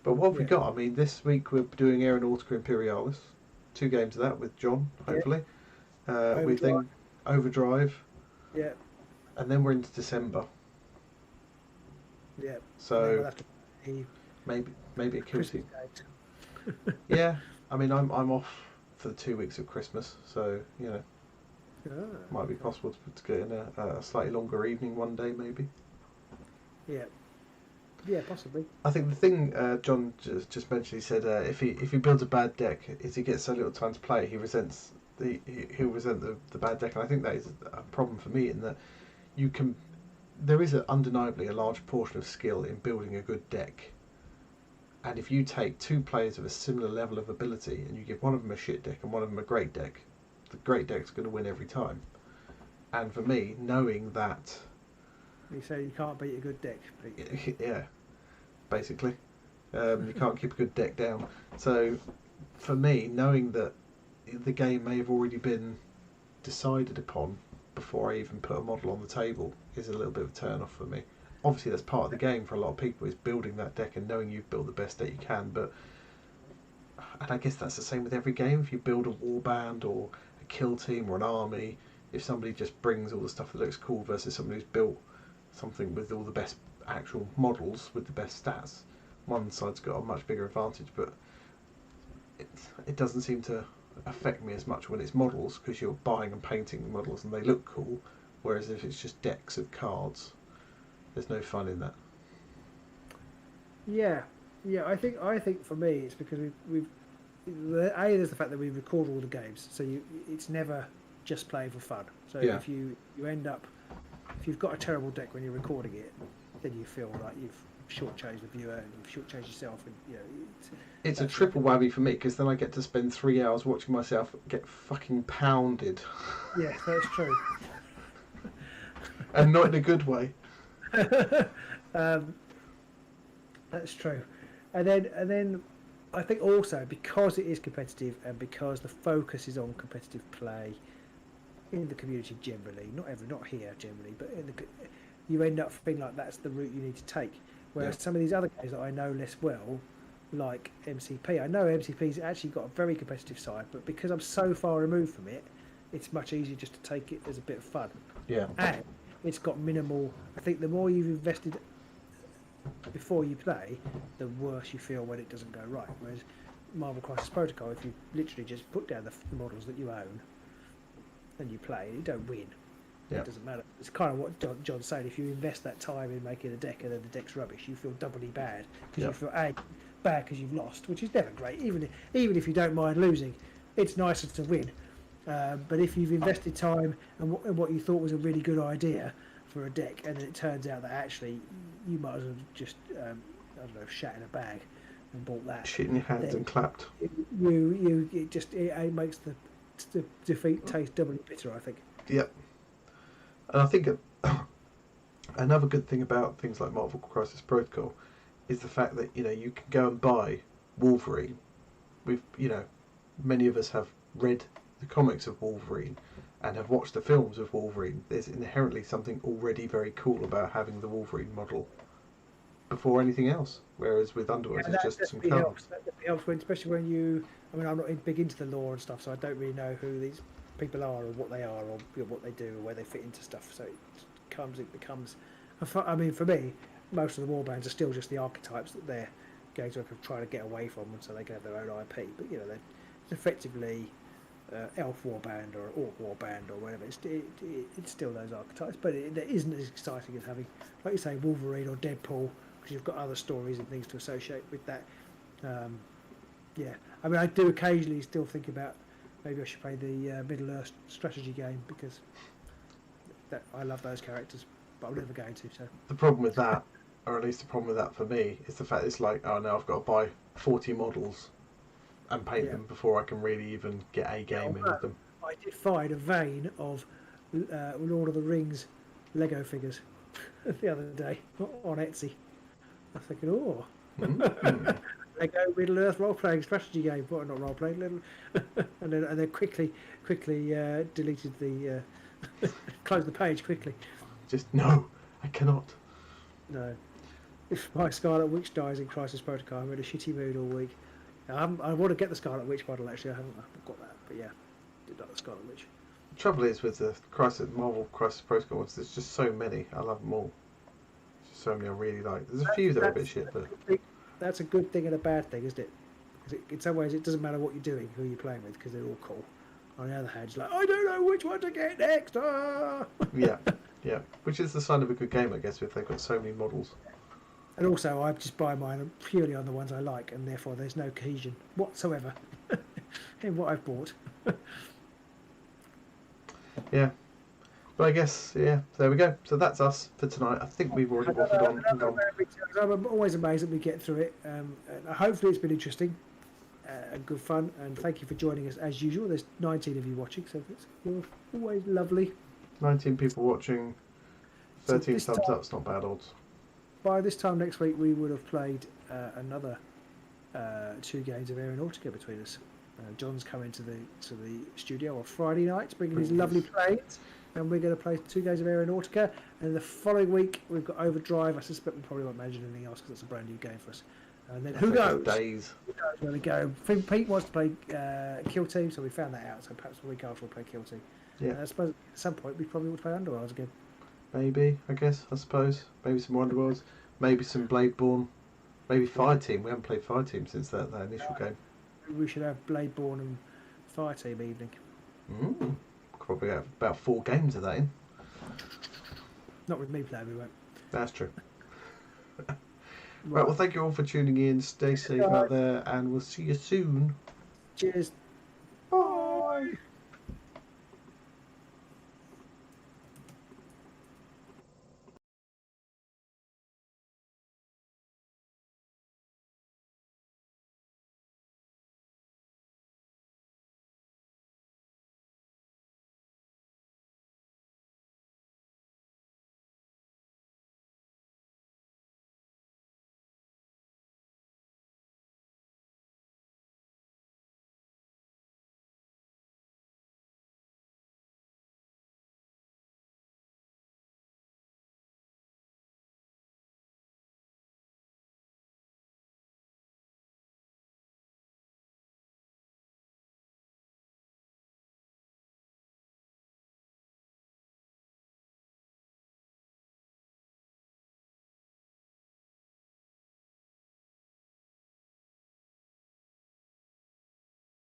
But what have we got? I mean, this week we're doing Aeronautica Imperialis. 2 games of that with John, hopefully. We think Overdrive. Yeah. And then we're into December. Yeah. So We'll have to maybe a Kill Team. Christmas Yeah, I mean, I'm off for the 2 weeks of Christmas, so might be possible to get in a slightly longer evening one day, maybe. Yeah, possibly. I think the thing John just mentioned, he said if he builds a bad deck, is he gets so little time to play, he'll resent the bad deck, and I think that is a problem for me in that there is undeniably a large portion of skill in building a good deck. And if you take 2 players of a similar level of ability and you give one of them a shit deck and one of them a great deck, the great deck's going to win every time. And for me, knowing that... You say you can't beat a good deck, Pete. Yeah, basically. You can't keep a good deck down. So, for me, knowing that the game may have already been decided upon before I even put a model on the table is a little bit of a turn-off for me. Obviously that's part of the game for a lot of people, is building that deck and knowing you've built the best deck you can, and I guess that's the same with every game. If you build a warband or a kill team or an army, if somebody just brings all the stuff that looks cool versus somebody who's built something with all the best actual models with the best stats. One side's got a much bigger advantage, but it doesn't seem to affect me as much when it's models, because you're buying and painting the models and they look cool, whereas if it's just decks of cards, there's no fun in that. Yeah, I think for me it's because there's the fact that we record all the games, so it's never just playing for fun. So if you end up, if you've got a terrible deck when you're recording it, then you feel like you've shortchanged the viewer and you've shortchanged yourself, and it's a triple whammy for me, because then I get to spend 3 hours watching myself get fucking pounded. Yeah, that's true. And not in a good way. That's true. And then I think also because it is competitive and because the focus is on competitive play in the community generally, not here generally, but you end up feeling like that's the route you need to take. Whereas some of these other games that I know less well, like MCP, I know MCP's actually got a very competitive side, but because I'm so far removed from it, it's much easier just to take it as a bit of fun. Yeah. And it's got minimal. I think the more you've invested before you play, the worse you feel when it doesn't go right. Whereas Marvel Crisis Protocol, if you literally just put down the models that you own and you play, you don't win. It doesn't matter. It's kind of what John's saying. If you invest that time in making a deck and then the deck's rubbish, you feel doubly bad because you feel bad because you've lost, which is never great. Even if you don't mind losing, it's nicer to win. But if you've invested time and what you thought was a really good idea for a deck, and then it turns out that actually you might as well just I don't know, shat in a bag and bought that. Shit in your hands and clapped. It makes the defeat taste doubly bitter, I think. Yep. And I think another good thing about things like Marvel Crisis Protocol is the fact that you can go and buy Wolverine. Many of us have read the comics of Wolverine and have watched the films of Wolverine. There's inherently something already very cool about having the Wolverine model before anything else. Whereas with Underworlds, it's just some cards. That helps especially when you. I mean, I'm not big into the lore and stuff, so I don't really know who these people are or what they are or what they do or where they fit into stuff. So it becomes. I mean, for me, most of the warbands are still just the archetypes that they're going to try to get away from, and so they can have their own IP. But they're effectively elf warband or orc warband or whatever. It's still those archetypes, but it isn't as exciting as having, like you say, Wolverine or Deadpool, because you've got other stories and things to associate with that. I mean, I do occasionally still think about maybe I should play the Middle Earth strategy game, because I love those characters, but I'm never going to. So the problem with that, or at least the problem with that for me, is the fact it's like, oh no, I've got to buy 40 models and paint them before I can really even get a game in with them. I did find a vein of Lord of the Rings Lego figures the other day on Etsy. I was thinking, Lego Middle Earth role-playing strategy game. Well, not role-playing, and then quickly deleted the closed the page quickly. Just no, I cannot. No. If my Scarlet Witch dies in Crisis Protocol, I'm in a shitty mood all week. I want to get the Scarlet Witch model, actually. I haven't got that, but yeah, did like the Scarlet Witch. The trouble is with the Marvel Crisis Protocol ones, there's just so many. I love them all. There's just so many I really like. There's a few that are a bit shit, but that's a good thing and a bad thing, isn't it? Because in some ways it doesn't matter what you're doing, who you're playing with, because they're all cool. On the other hand, it's like, I don't know which one to get next. Yeah, which is the sign of a good game, I guess, if they've got so many models. And also, I just buy mine purely on the ones I like, and therefore there's no cohesion whatsoever in what I've bought. Yeah. But I guess, there we go. So that's us for tonight. I think we've already waffled on. I'm always amazed that we get through it. And hopefully it's been interesting and good fun. And thank you for joining us as usual. There's 19 of you watching, so it's always lovely. 19 people watching, 13 thumbs up. It's not bad odds. By this time next week, we would have played another 2 games of Aeronautica between us. John's coming to the studio on Friday night, bringing his lovely planes, and we're going to play 2 games of Aeronautica. And the following week, we've got Overdrive. I suspect we probably won't manage anything else because it's a brand new game for us. And then who knows? Days. Who knows where we go? Pete wants to play Kill Team, so we found that out. So perhaps the week after we'll play Kill Team. Yeah. I suppose at some point we probably would play Underworlds again. Maybe, I suppose. Maybe some more Underworlds. Maybe some Bladeborne. Maybe Fireteam. We haven't played Fireteam since that initial game. We should have Bladeborne and Fireteam evening. Probably have about 4 games of that in. Not with me playing, we won't. That's true. Right, well, thank you all for tuning in. Stay safe out there, and we'll see you soon. Cheers.